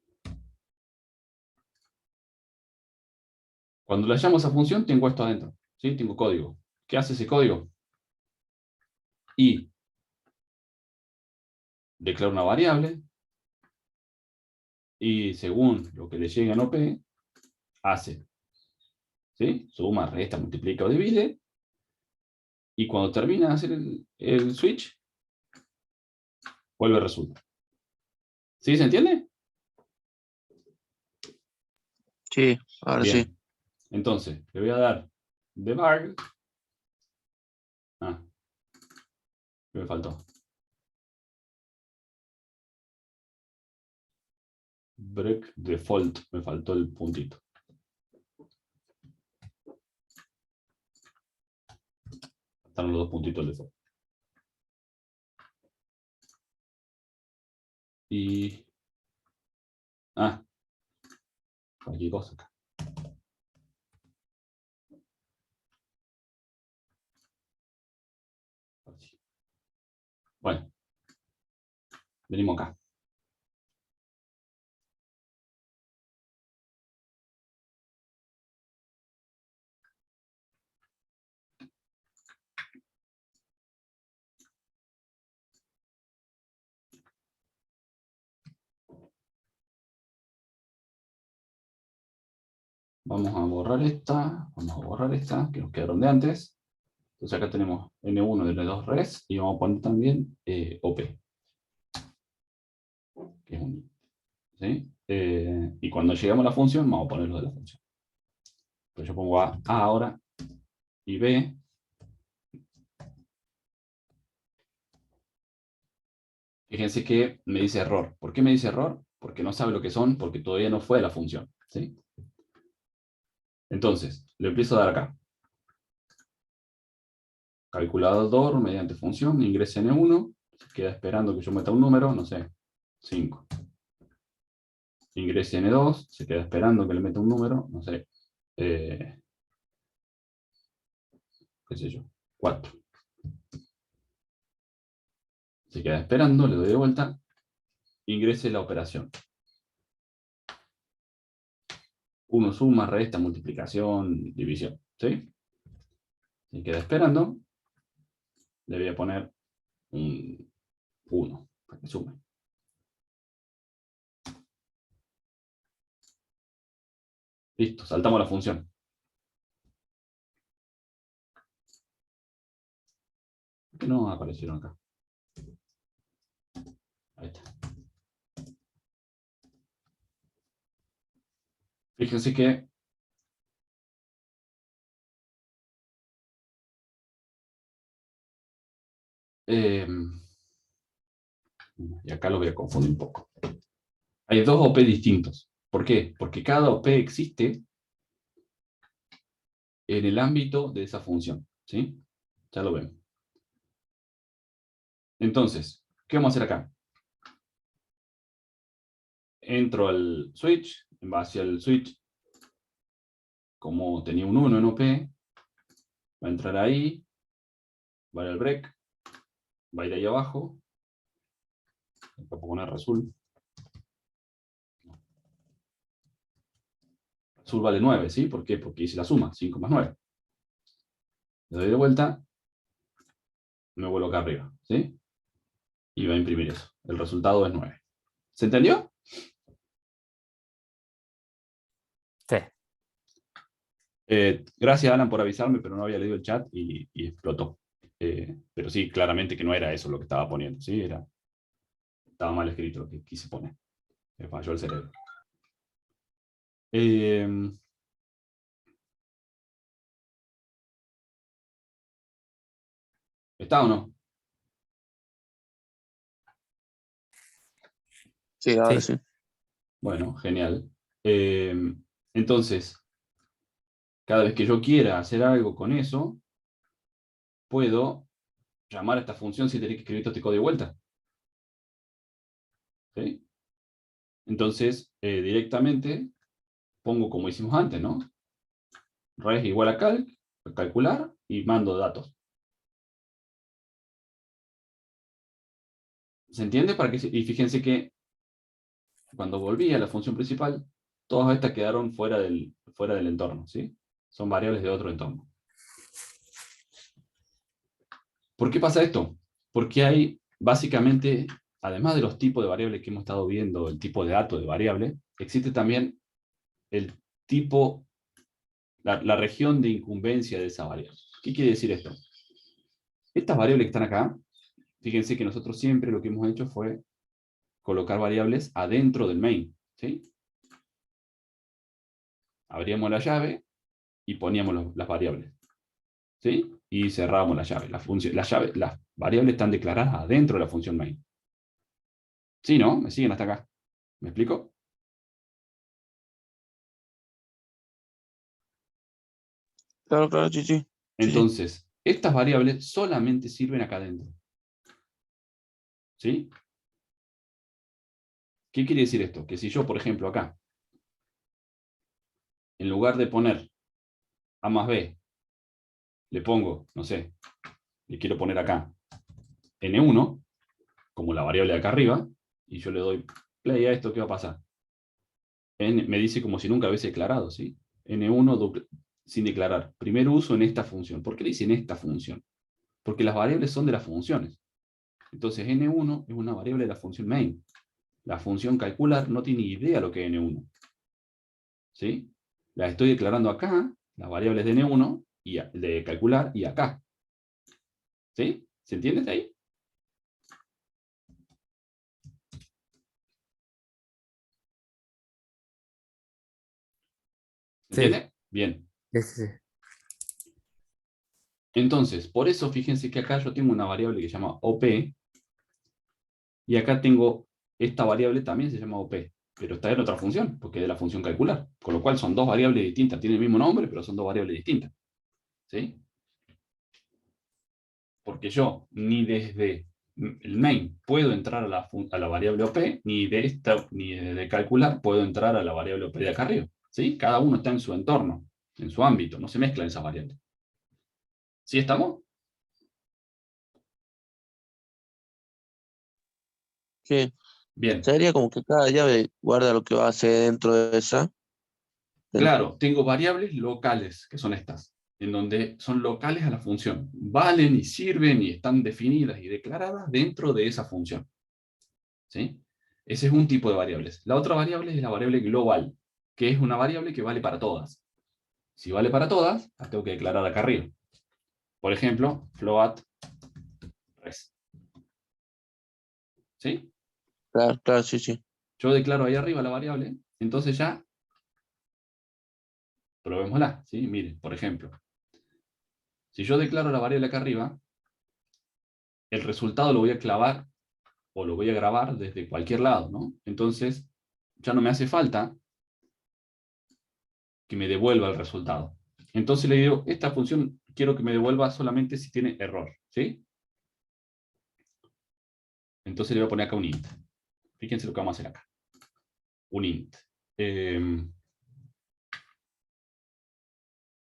Cuando le llamo a esa función, tengo esto adentro. ¿Sí? Tengo código. ¿Qué hace ese código? Y declaro una variable. Y según lo que le llegue en OP, hace. ¿Sí? Suma, resta, multiplica o divide. Y cuando termina de hacer el switch, vuelve resulta. ¿Sí? ¿Se entiende? Sí, ahora sí. Bien. Entonces, le voy a dar debug. Ah, ¿qué me faltó? Break default, me faltó el puntito. Están los dos puntitos del default. Y... Ah, cualquier cosa acá. Así. Bueno, venimos acá. Vamos a borrar esta, que nos quedaron de antes. Entonces acá tenemos N1 y N2 res, y vamos a poner también OP, que es un... ¿Sí? Y cuando llegamos a la función, vamos a poner lo de la función. Entonces yo pongo A ahora, y B. Fíjense que me dice error. ¿Por qué me dice error? Porque no sabe lo que son, porque todavía no fue a la función. ¿Sí? Entonces, le empiezo a dar acá. Calculador mediante función, ingresa N1, se queda esperando que yo meta un número, no sé, 5. Ingrese N2, se queda esperando que le meta un número, no sé, qué sé yo, 4. Se queda esperando, le doy de vuelta, ingrese la operación. 1 suma, resta, multiplicación, división, ¿sí? Se queda esperando, le voy a poner un 1 para que sume. Listo, saltamos la función. ¿Por qué no aparecieron acá? Ahí está. Fíjense que y acá lo voy a confundir un poco. Hay dos OP distintos. ¿Por qué? Porque cada OP existe en el ámbito de esa función. ¿Sí? Ya lo vemos. Entonces, ¿qué vamos a hacer acá? Entro al switch, en base al switch, como tenía un 1 en OP, va a entrar ahí, va a ir al break, va a ir ahí abajo, acá puedo poner Resul. Resul vale 9, ¿sí? ¿Por qué? Porque hice la suma, 5 más 9. Le doy de vuelta, me vuelvo acá arriba, ¿sí? Y va a imprimir eso. El resultado es 9. ¿Se entendió? Sí. Gracias, Alan, por avisarme, pero no había leído el chat y explotó. Pero sí, claramente que no era eso lo que estaba poniendo, ¿sí? Estaba mal escrito lo que quise poner. Me falló el cerebro. ¿Está o no? Sí, ahora Sí. sí. Bueno, genial. Entonces, cada vez que yo quiera hacer algo con eso, puedo llamar a esta función sin tener que escribir todo este código de vuelta. ¿Sí? Entonces, directamente pongo como hicimos antes, ¿no? Res igual a calcular y mando datos. ¿Se entiende? Y fíjense que cuando volví a la función principal, todas estas quedaron fuera del entorno, ¿sí? Son variables de otro entorno. ¿Por qué pasa esto? Porque hay, básicamente, además de los tipos de variables que hemos estado viendo, el tipo de dato de variable, existe también el tipo, la región de incumbencia de esa variable. ¿Qué quiere decir esto? Estas variables que están acá, fíjense que nosotros siempre lo que hemos hecho fue colocar variables adentro del main, ¿sí? Abríamos la llave y poníamos las variables, ¿sí? Y cerrábamos la llave. Las variables están declaradas adentro de la función main. ¿Sí, no? ¿Me siguen hasta acá? ¿Me explico? Claro, claro, sí, sí. Sí, sí. Entonces, estas variables solamente sirven acá adentro. ¿Sí? ¿Qué quiere decir esto? Que si yo, por ejemplo, acá, en lugar de poner A más B, le pongo, no sé, le quiero poner acá N1, como la variable de acá arriba, y yo le doy play a esto, ¿qué va a pasar? Me dice como si nunca hubiese declarado, ¿sí? N1 sin declarar. Primer uso en esta función. ¿Por qué le dice en esta función? Porque las variables son de las funciones. Entonces N1 es una variable de la función main. La función calcular no tiene idea lo que es N1. ¿Sí? La estoy declarando acá, las variables de N1, y de calcular, y acá. ¿Sí? ¿Se entiende de ahí? ¿Se Sí, entiende? Bien. sí, sí, sí. Entonces, por eso fíjense que acá yo tengo una variable que se llama OP, y acá tengo esta variable también se llama OP, pero está en otra función, porque es de la función calcular. Con lo cual son dos variables distintas. Tienen el mismo nombre, pero son dos variables distintas. ¿Sí? Porque yo ni desde el main puedo entrar a la variable OP, ni desde calcular puedo entrar a la variable OP de acá arriba. ¿Sí? Cada uno está en su entorno, en su ámbito, no se mezclan esas variables. ¿Sí estamos? Sí. Bien. Sería como que cada llave guarda lo que va a hacer dentro de esa. Claro, tengo variables locales, que son estas, en donde son locales a la función. Valen y sirven y están definidas y declaradas dentro de esa función. ¿Sí? Ese es un tipo de variables. La otra variable es la variable global, que es una variable que vale para todas. Si vale para todas, las tengo que declarar acá arriba. Por ejemplo, float res. ¿Sí? Claro, claro, sí, sí. Yo declaro ahí arriba la variable, entonces ya probémosla. ¿Sí? Miren, por ejemplo, si yo declaro la variable acá arriba, el resultado lo voy a clavar o lo voy a grabar desde cualquier lado, ¿no? Entonces, ya no me hace falta que me devuelva el resultado. Entonces le digo, esta función quiero que me devuelva solamente si tiene error, ¿sí? Entonces le voy a poner acá un int. Fíjense lo que vamos a hacer acá. Un int.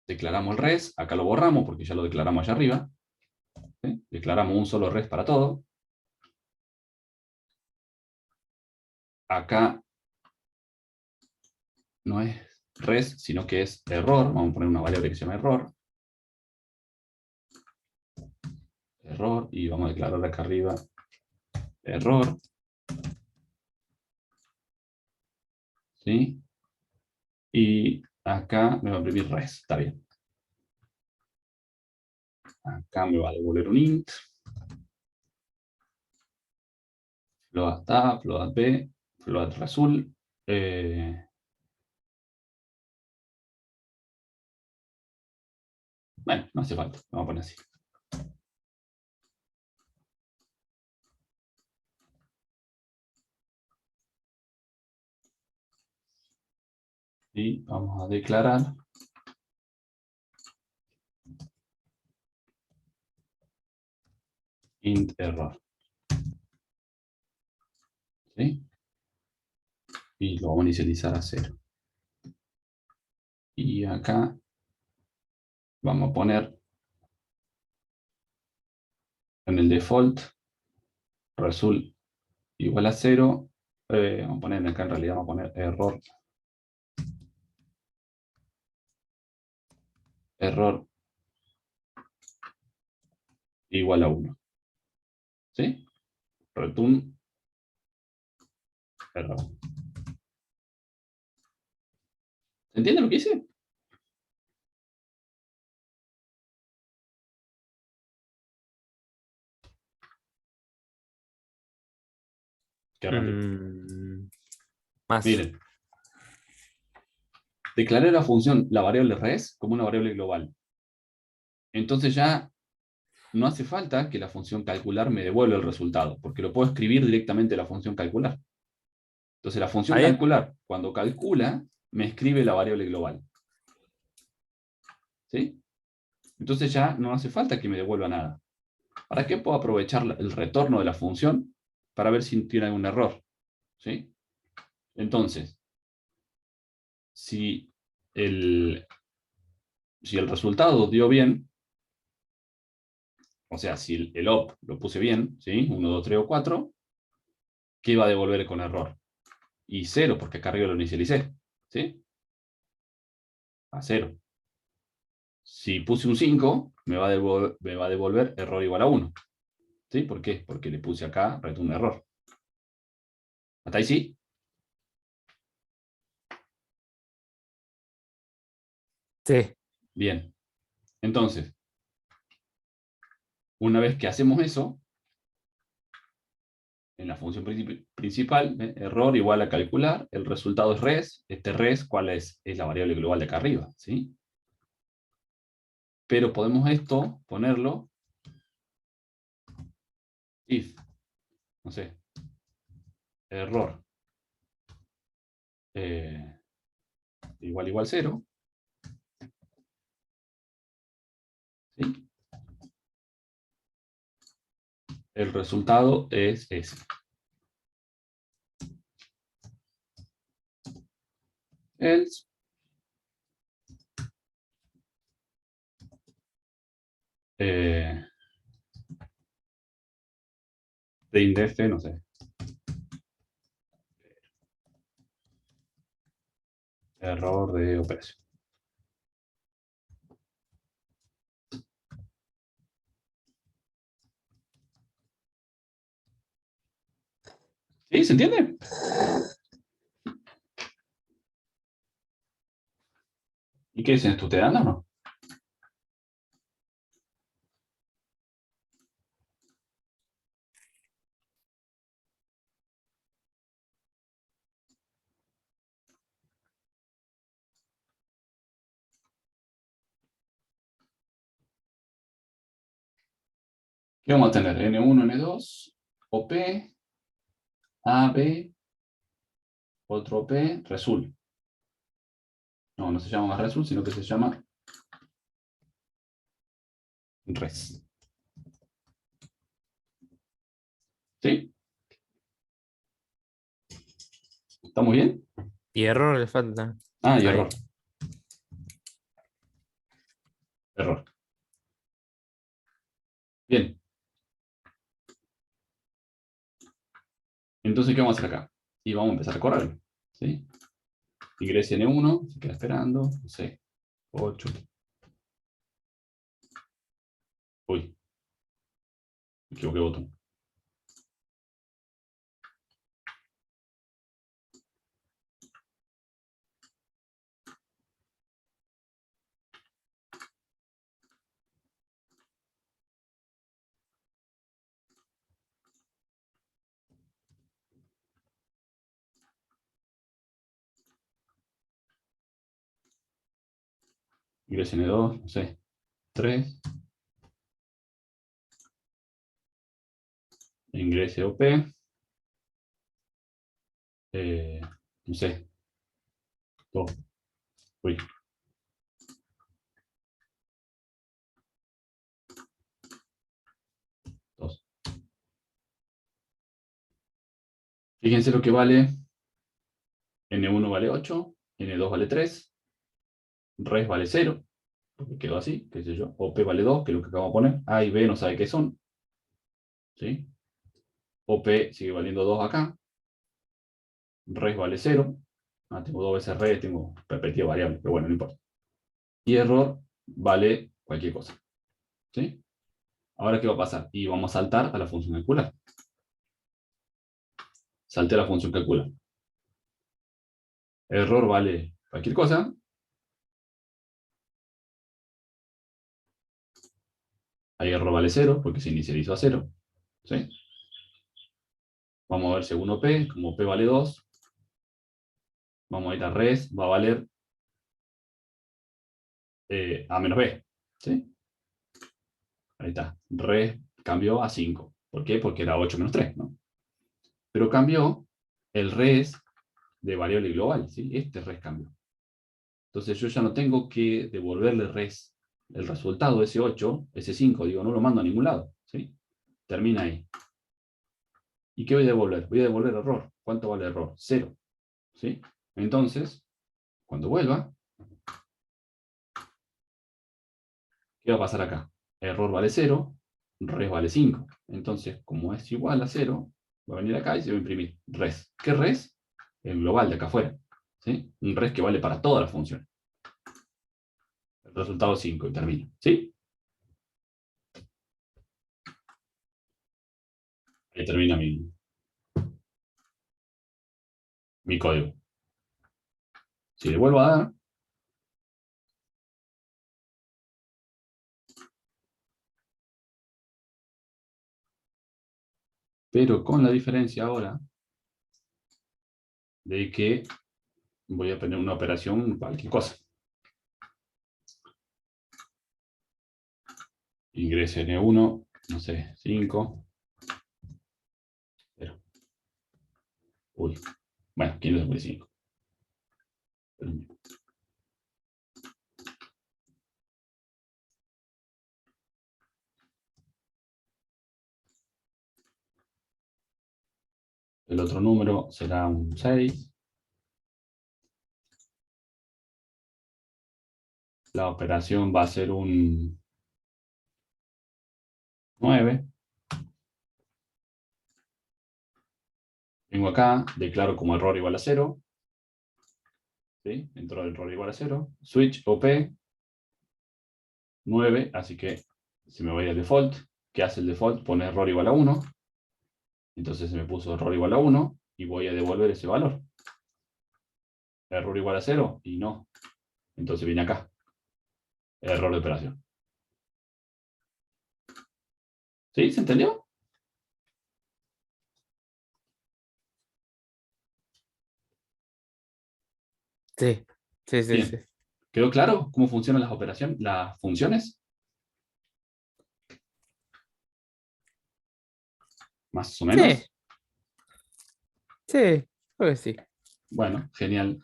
Declaramos el res, acá lo borramos porque ya lo declaramos allá arriba. ¿Sí? Declaramos un solo res para todo. Acá no es res, sino que es error. Vamos a poner una variable que se llama error. Error, y vamos a declarar acá arriba error. ¿Sí? Y acá me va a imprimir res, está bien. Acá me va a devolver un int. Float A, float B, float result. Bueno, no hace falta, vamos a poner así. Y vamos a declarar int error. ¿Sí? Y lo vamos a inicializar a 0. Y acá vamos a poner en el default result igual a 0. Vamos a poner acá, en realidad vamos a poner error. Error igual a 1. ¿Sí? Return error. ¿Se entiende lo que hice? Qué raro. Más. Miren. Declaré la función, la variable res, como una variable global. Entonces ya no hace falta que la función calcular me devuelva el resultado, porque lo puedo escribir directamente en la función calcular. Entonces la función Ahí, calcular, cuando calcula, me escribe la variable global. ¿Sí? Entonces ya no hace falta que me devuelva nada. ¿Para qué puedo aprovechar el retorno de la función para ver si tiene algún error? ¿Sí? Entonces, si el resultado dio bien, o sea, si el op lo puse bien, ¿sí? 1, 2, 3 o 4, ¿qué va a devolver con error? Y 0, porque acá arriba lo inicialicé. ¿Sí? A 0. Si puse un 5, me va a devolver error igual a 1. ¿Sí? ¿Por qué? Porque le puse acá return error. ¿Hasta ahí sí? sí. Bien. Entonces, una vez que hacemos eso, en la función principal, error igual a calcular, el resultado es res. Este res, ¿cuál es? Es la variable global de acá arriba. ¿Sí? Pero podemos esto ponerlo if, no sé, error igual 0. ¿Sí? El resultado es ese. Else, de indef, no sé. Error de operación. ¿Sí? ¿Se entiende? ¿Y qué dicen? ¿Esto te dan o no? ¿Qué vamos a tener? N1, N2, OP, AB, otro OP, result. No, no se llama más result, sino que se llama res. ¿Sí? ¿Estamos bien? Y error le falta. Ah, y Ahí. error. Error. Bien. Entonces, ¿qué vamos a hacer acá? Y vamos a empezar a correr. ¿Sí? Ingrese N1, se queda esperando, no sé, 8. Uy, me equivoqué botón. Ingrese N2, no sé, 3. Ingrese OP. No sé, 2. Uy, 2. Fíjense lo que vale. N1 vale 8, N2 vale 3, res vale 0, porque quedó así, qué sé yo. OP vale 2, que es lo que acabamos de poner. A y B no sabe qué son. ¿Sí? OP sigue valiendo 2 acá. Res vale 0. Tengo 2 veces res, tengo perspectiva variable, pero bueno, no importa. Y error vale cualquier cosa. ¿Sí? Ahora, ¿qué va a pasar? Y vamos a saltar a la función calcular. Salté a la función calcular. Error vale cualquier cosa. Ahí error vale 0, porque se inicializó a 0. ¿Sí? Vamos a ver según OP, como OP vale 2. Vamos a ir a res, va a valer A menos B. ¿Sí? Ahí está. Res cambió a 5. ¿Por qué? Porque era 8 menos 3, ¿no? Pero cambió el res de variable global, ¿sí? Este res cambió. Entonces yo ya no tengo que devolverle res el resultado, ese 8, ese 5, digo, no lo mando a ningún lado, ¿sí? Termina ahí. ¿Y qué voy a devolver? Voy a devolver error. ¿Cuánto vale error? 0, ¿sí? Entonces, cuando vuelva, ¿qué va a pasar acá? Error vale 0, res vale 5. Entonces, como es igual a 0, va a venir acá y se va a imprimir res. ¿Qué res? El global de acá afuera, ¿sí? Un res que vale para todas las funciones. El resultado 5 y termina, ¿sí? Ahí termina mi código. Si le vuelvo a dar, pero con la diferencia ahora de que voy a poner una operación cualquier cosa. Ingreso N1, no sé, 5. 0. Uy, bueno, 555. El otro número será un 6. La operación va a ser un 9. Vengo acá, declaro como error igual a 0. ¿Sí? Dentro del error igual a 0. Switch OP 9, así que si me voy al default, ¿qué hace el default? Pone error igual a 1. Entonces se me puso error igual a 1 y voy a devolver ese valor. Error igual a 0 y no. Entonces viene acá. Error de operación. ¿Sí? ¿Se entendió? Sí, sí, sí, sí. Bien. ¿Quedó claro cómo funcionan las operaciones, las funciones? Más o Sí, menos. sí, creo que sí. Bueno, genial.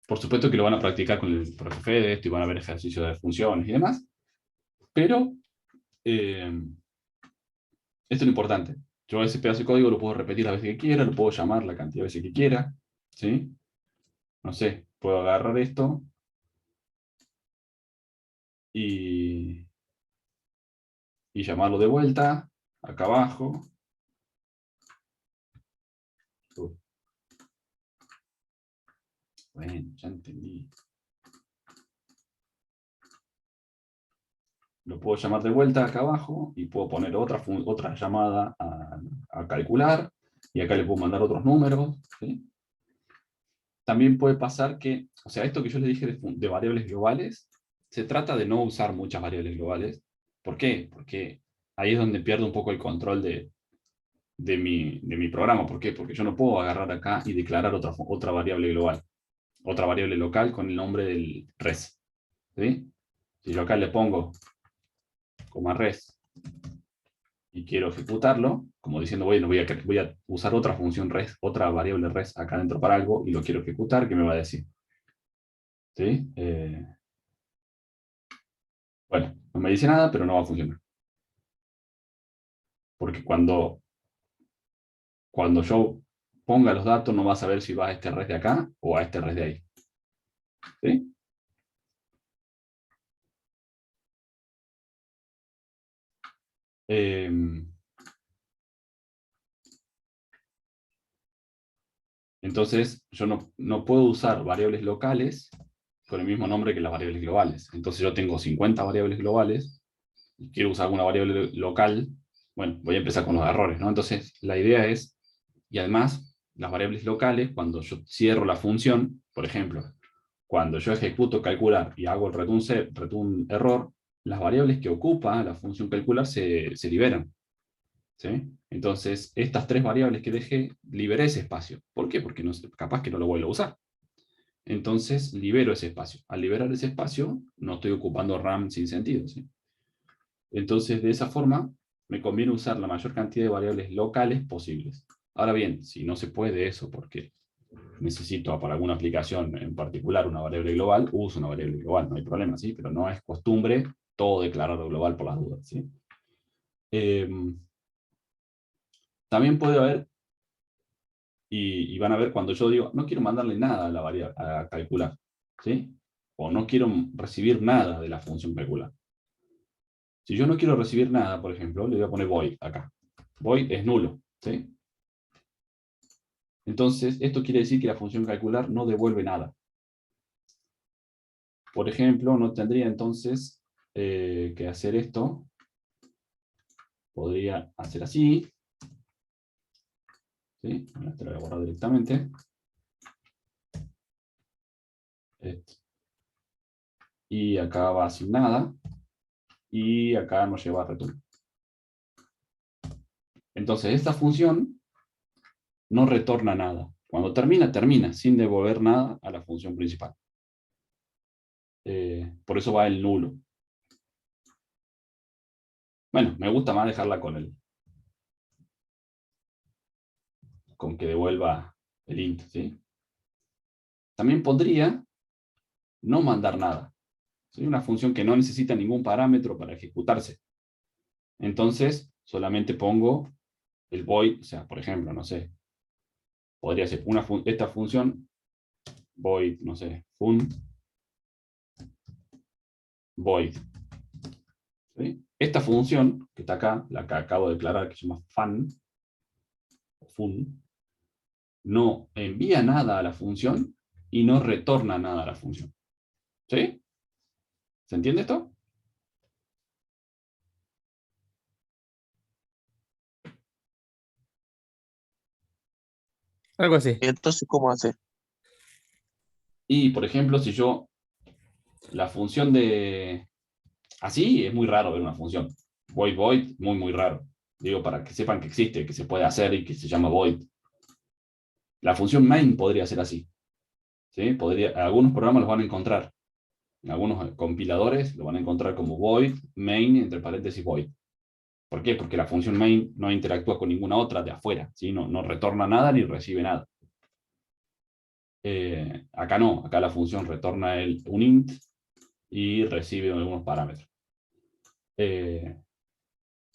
Por supuesto que lo van a practicar con el profe de esto y van a ver ejercicios de funciones y demás. Pero esto es lo importante. Yo ese pedazo de código lo puedo repetir las veces que quiera, lo puedo llamar la cantidad de veces que quiera. ¿Sí? No sé, puedo agarrar esto y, y llamarlo de vuelta, acá abajo. Bueno, ya entendí. Lo puedo llamar de vuelta acá abajo y puedo poner otra llamada a calcular y acá le puedo mandar otros números. ¿Sí? También puede pasar que, o sea, esto que yo les dije de variables globales, se trata de no usar muchas variables globales. ¿Por qué? Porque ahí es donde pierdo un poco el control de mi programa. ¿Por qué? Porque yo no puedo agarrar acá y declarar otra variable global, otra variable local con el nombre del res. ¿Sí? Si yo acá le pongo coma res y quiero ejecutarlo, como diciendo, bueno, voy a usar otra función res, otra variable res acá dentro para algo y lo quiero ejecutar, ¿qué me va a decir? ¿Sí? Bueno, no me dice nada, pero no va a funcionar. Porque cuando yo ponga los datos, no va a saber si va a este res de acá o a este res de ahí. ¿Sí? Eh, Entonces, yo no puedo usar variables locales con el mismo nombre que las variables globales. Entonces, yo tengo 50 variables globales y quiero usar una variable local. Bueno, voy a empezar con los errores, ¿no? Entonces, la idea es, y además, las variables locales, cuando yo cierro la función, por ejemplo, cuando yo ejecuto calcular y hago el return error, las variables que ocupa la función calcular se liberan. ¿Sí? Entonces, estas tres variables que dejé, liberé ese espacio. ¿Por qué? Porque capaz que no lo vuelvo a usar. Entonces, libero ese espacio. Al liberar ese espacio, no estoy ocupando RAM sin sentido. ¿Sí? Entonces, de esa forma, me conviene usar la mayor cantidad de variables locales posibles. Ahora bien, si no se puede eso, porque necesito para alguna aplicación en particular una variable global, uso una variable global, no hay problema, ¿sí? Pero no es costumbre todo declararlo global por las dudas. ¿Sí? También puede haber, y van a ver cuando yo digo, no quiero mandarle nada a la variable a calcular, ¿sí? O no quiero recibir nada de la función calcular. Si yo no quiero recibir nada, por ejemplo, le voy a poner void acá. Void es nulo, ¿sí? Entonces, esto quiere decir que la función calcular no devuelve nada. Por ejemplo, no tendría entonces que hacer esto. Podría hacer así. ¿Sí? Esto lo voy a borrar directamente. Esto. Y acá va sin nada. Y acá nos lleva a return. Entonces, esta función no retorna nada. Cuando termina, termina, sin devolver nada a la función principal. Por eso va el nulo. Bueno, me gusta más dejarla con que devuelva el int, ¿sí? También podría no mandar nada. ¿Sí? Una función que no necesita ningún parámetro para ejecutarse. Entonces, solamente pongo el void, o sea, por ejemplo, no sé, podría ser esta función, void, no sé, fun, void. ¿Sí? Esta función, que está acá, la que acabo de declarar, que se llama fun, no envía nada a la función y no retorna nada a la función. ¿Sí? ¿Se entiende esto? Algo así. Entonces, ¿cómo hacer? Y, por ejemplo, si yo, la función de... Así es muy raro ver una función. Void, muy raro. Digo, para que sepan que existe, que se puede hacer y que se llama void. La función main podría ser así. ¿Sí? Algunos programas los van a encontrar. En algunos compiladores lo van a encontrar como void, main, entre paréntesis void. ¿Por qué? Porque la función main no interactúa con ninguna otra de afuera. ¿Sí? No retorna nada ni recibe nada. Acá no. Acá la función retorna un int y recibe algunos parámetros.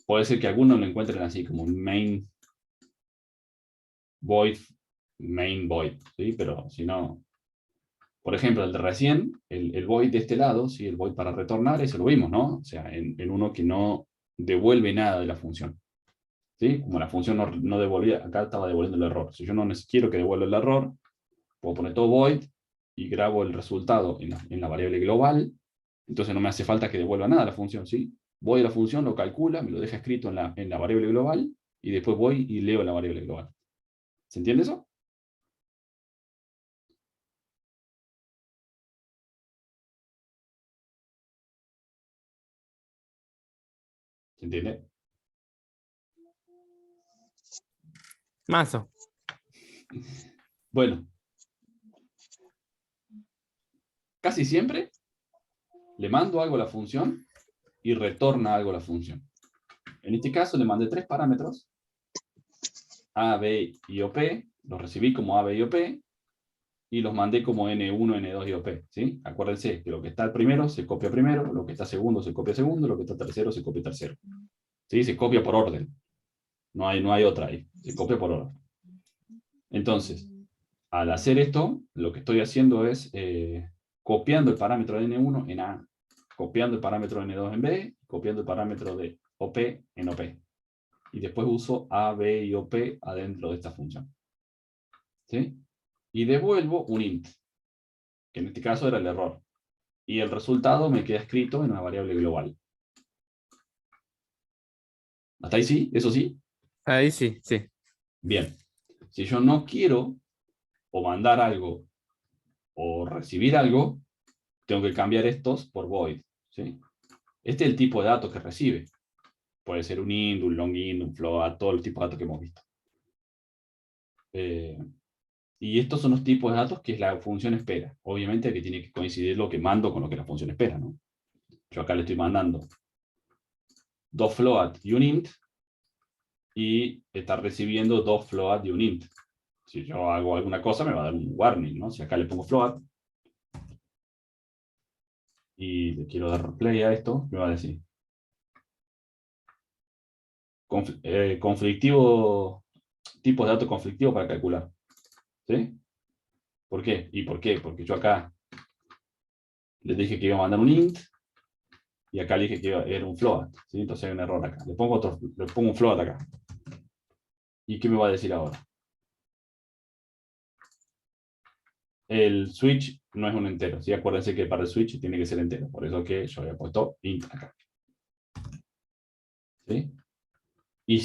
Puede ser que algunos lo encuentren así, como main void, ¿sí? Pero si no, por ejemplo, el de recién, el void de este lado, ¿sí? El void para retornar, eso lo vimos, ¿no? O sea, en uno que no devuelve nada de la función. ¿Sí? Como la función no devolvía, acá estaba devolviendo el error. Si yo no quiero que devuelva el error, puedo poner todo void y grabo el resultado en la variable global. Entonces no me hace falta que devuelva nada a la función, ¿sí? Voy a la función, lo calcula, me lo deja escrito en la variable global y después voy y leo la variable global. ¿Se entiende eso? ¿Se entiende? Mazo. Bueno, casi siempre le mando algo a la función y retorna algo a la función. En este caso le mandé tres parámetros, A, B y OP, los recibí como A, B y OP, y los mandé como N1, N2 y OP. ¿Sí? Acuérdense que lo que está primero se copia primero, lo que está segundo se copia segundo, lo que está tercero se copia tercero. ¿Sí? Se copia por orden. No hay otra ahí. Se copia por orden. Entonces, al hacer esto, lo que estoy haciendo es copiando el parámetro de N1 en A, copiando el parámetro de N2 en B, copiando el parámetro de OP en OP. Y después uso A, B y OP adentro de esta función. ¿Sí? y devuelvo un int, que en este caso era el error. Y el resultado me queda escrito en una variable global. ¿Hasta ahí sí? ¿Eso sí? Ahí sí, sí. Bien. Si yo no quiero o mandar algo o recibir algo, tengo que cambiar estos por void, ¿sí? Este es el tipo de datos que recibe. Puede ser un int, un long int, un float, todo el tipo de datos que hemos visto. Y estos son los tipos de datos que la función espera. Obviamente que tiene que coincidir lo que mando con lo que la función espera, ¿no? Yo acá le estoy mandando 2 float y un int, y está recibiendo 2 float y un int. Si yo hago alguna cosa, me va a dar un warning, ¿no? Si acá le pongo float y le quiero dar play a esto, me va a decir conflictivo, tipos de datos conflictivos para calcular. ¿Sí? ¿Por qué? ¿Y por qué? Porque yo acá le dije que iba a mandar un int, y acá le dije que era un float, ¿sí? Entonces hay un error acá. Le pongo un float acá. ¿Y qué me va a decir ahora? El switch no es un entero, ¿sí? Acuérdense que para el switch tiene que ser entero, por eso que yo había puesto int acá. ¿Sí? Y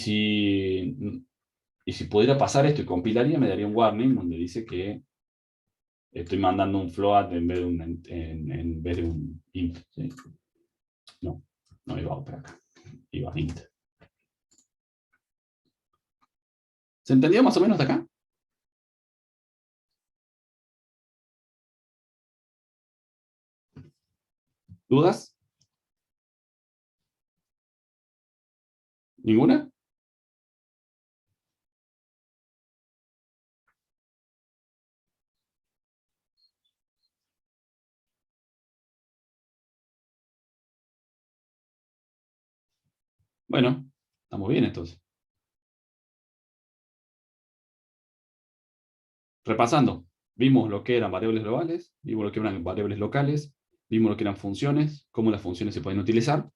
si pudiera pasar esto y compilaría, me daría un warning donde dice que estoy mandando un float en vez de en vez de un int. ¿Sí? No iba para acá, iba int. ¿Se entendió más o menos de acá? ¿Dudas? ¿Ninguna? Bueno, estamos bien entonces. Repasando, vimos lo que eran variables globales, vimos lo que eran variables locales, vimos lo que eran funciones, cómo las funciones se pueden utilizar,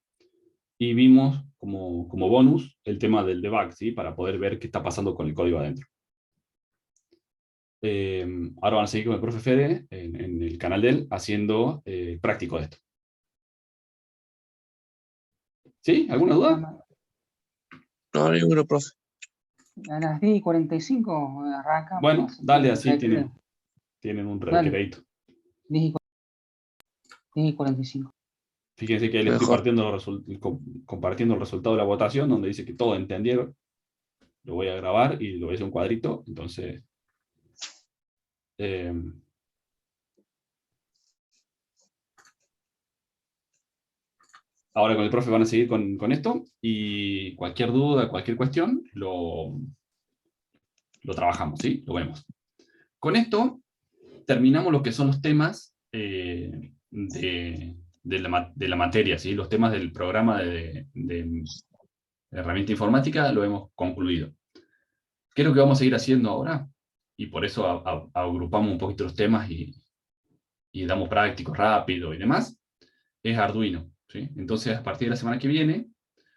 y vimos como bonus el tema del debug, ¿sí? Para poder ver qué está pasando con el código adentro. Ahora van a seguir con el profe Fede en el canal de él haciendo práctico de esto. ¿Sí? ¿Alguna duda? No, ninguno, profe. A las 10:45 arranca. Bueno, dale, así tienen un Dale. recreito. 10:45. Fíjense que ahí les estoy Mejor. compartiendo el resultado de la votación, donde dice que todos entendieron. Lo voy a grabar y lo voy a hacer un cuadrito. Entonces, ahora con el profe van a seguir con esto, y cualquier duda, cualquier cuestión, lo trabajamos, ¿sí? Lo vemos. Con esto terminamos lo que son los temas de la materia, ¿sí? Los temas del programa de herramienta informática lo hemos concluido. ¿Qué es lo que vamos a seguir haciendo ahora? Y por eso agrupamos un poquito los temas y damos prácticos rápido y demás. Es Arduino, ¿sí? Entonces, a partir de la semana que viene,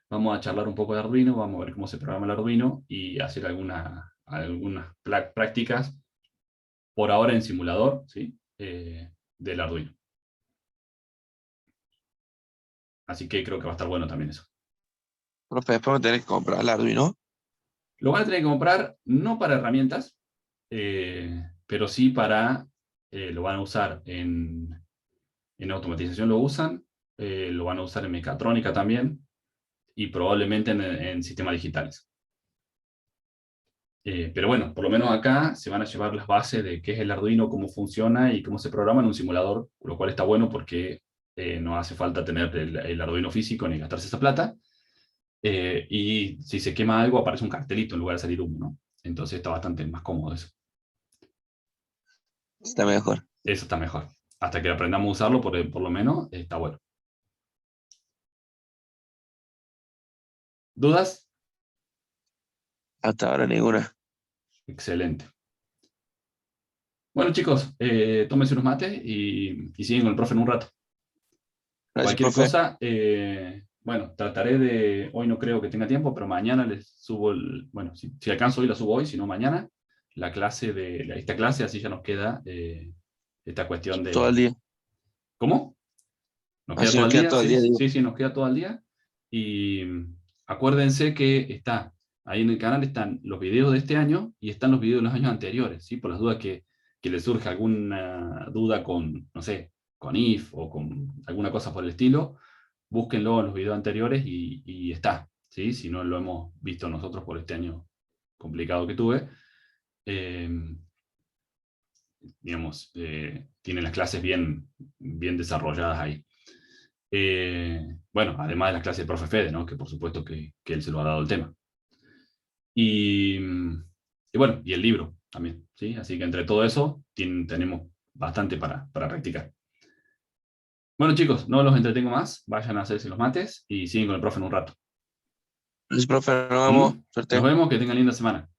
vamos a charlar un poco de Arduino, vamos a ver cómo se programa el Arduino y hacer algunas prácticas, por ahora en simulador, ¿sí? Del Arduino. Así que creo que va a estar bueno también eso. Profe, después me tenés que comprar el Arduino. Lo van a tener que comprar no para herramientas, pero sí para, lo van a usar en automatización, lo usan, lo van a usar en mecatrónica también, y probablemente en sistemas digitales. Pero bueno, por lo menos acá se van a llevar las bases de qué es el Arduino, cómo funciona y cómo se programa en un simulador, lo cual está bueno porque no hace falta tener el Arduino físico ni gastarse esa plata. Y si se quema algo, aparece un cartelito en lugar de salir humo, ¿no? Entonces está bastante más cómodo eso. Está mejor. Eso está mejor. Hasta que aprendamos a usarlo, por lo menos, está bueno. ¿Dudas? Hasta ahora ninguna. Excelente. Bueno, chicos, tómense unos mates y siguen con el profe en un rato. Gracias, Cualquier profe. cosa, bueno, trataré de, hoy no creo que tenga tiempo, pero mañana les subo bueno, si alcanzo hoy la subo hoy, si no mañana, la clase esta clase, así ya nos queda esta cuestión de... Todo el día. ¿Cómo? ¿Nos queda Así todo nos el queda día? todo el Sí, día, digo. sí, sí, nos queda todo el día. Y acuérdense que está, ahí en el canal están los videos de este año y están los videos de los años anteriores, ¿sí? Por las dudas que les surja alguna duda con, no sé, con if o con alguna cosa por el estilo, búsquenlo en los videos anteriores y está, ¿sí? Si no lo hemos visto nosotros por este año complicado que tuve. Digamos, tienen las clases bien desarrolladas ahí. Bueno, además de las clases de profe Fede, ¿no? Que por supuesto que él se lo ha dado el tema. Y bueno, y el libro también, ¿sí? Así que entre todo eso tenemos bastante para practicar. Bueno, chicos, no los entretengo más, vayan a hacerse los mates y siguen con el profe en un rato. Listo, profe, nos vemos. Nos Suerte. vemos, que tengan linda semana.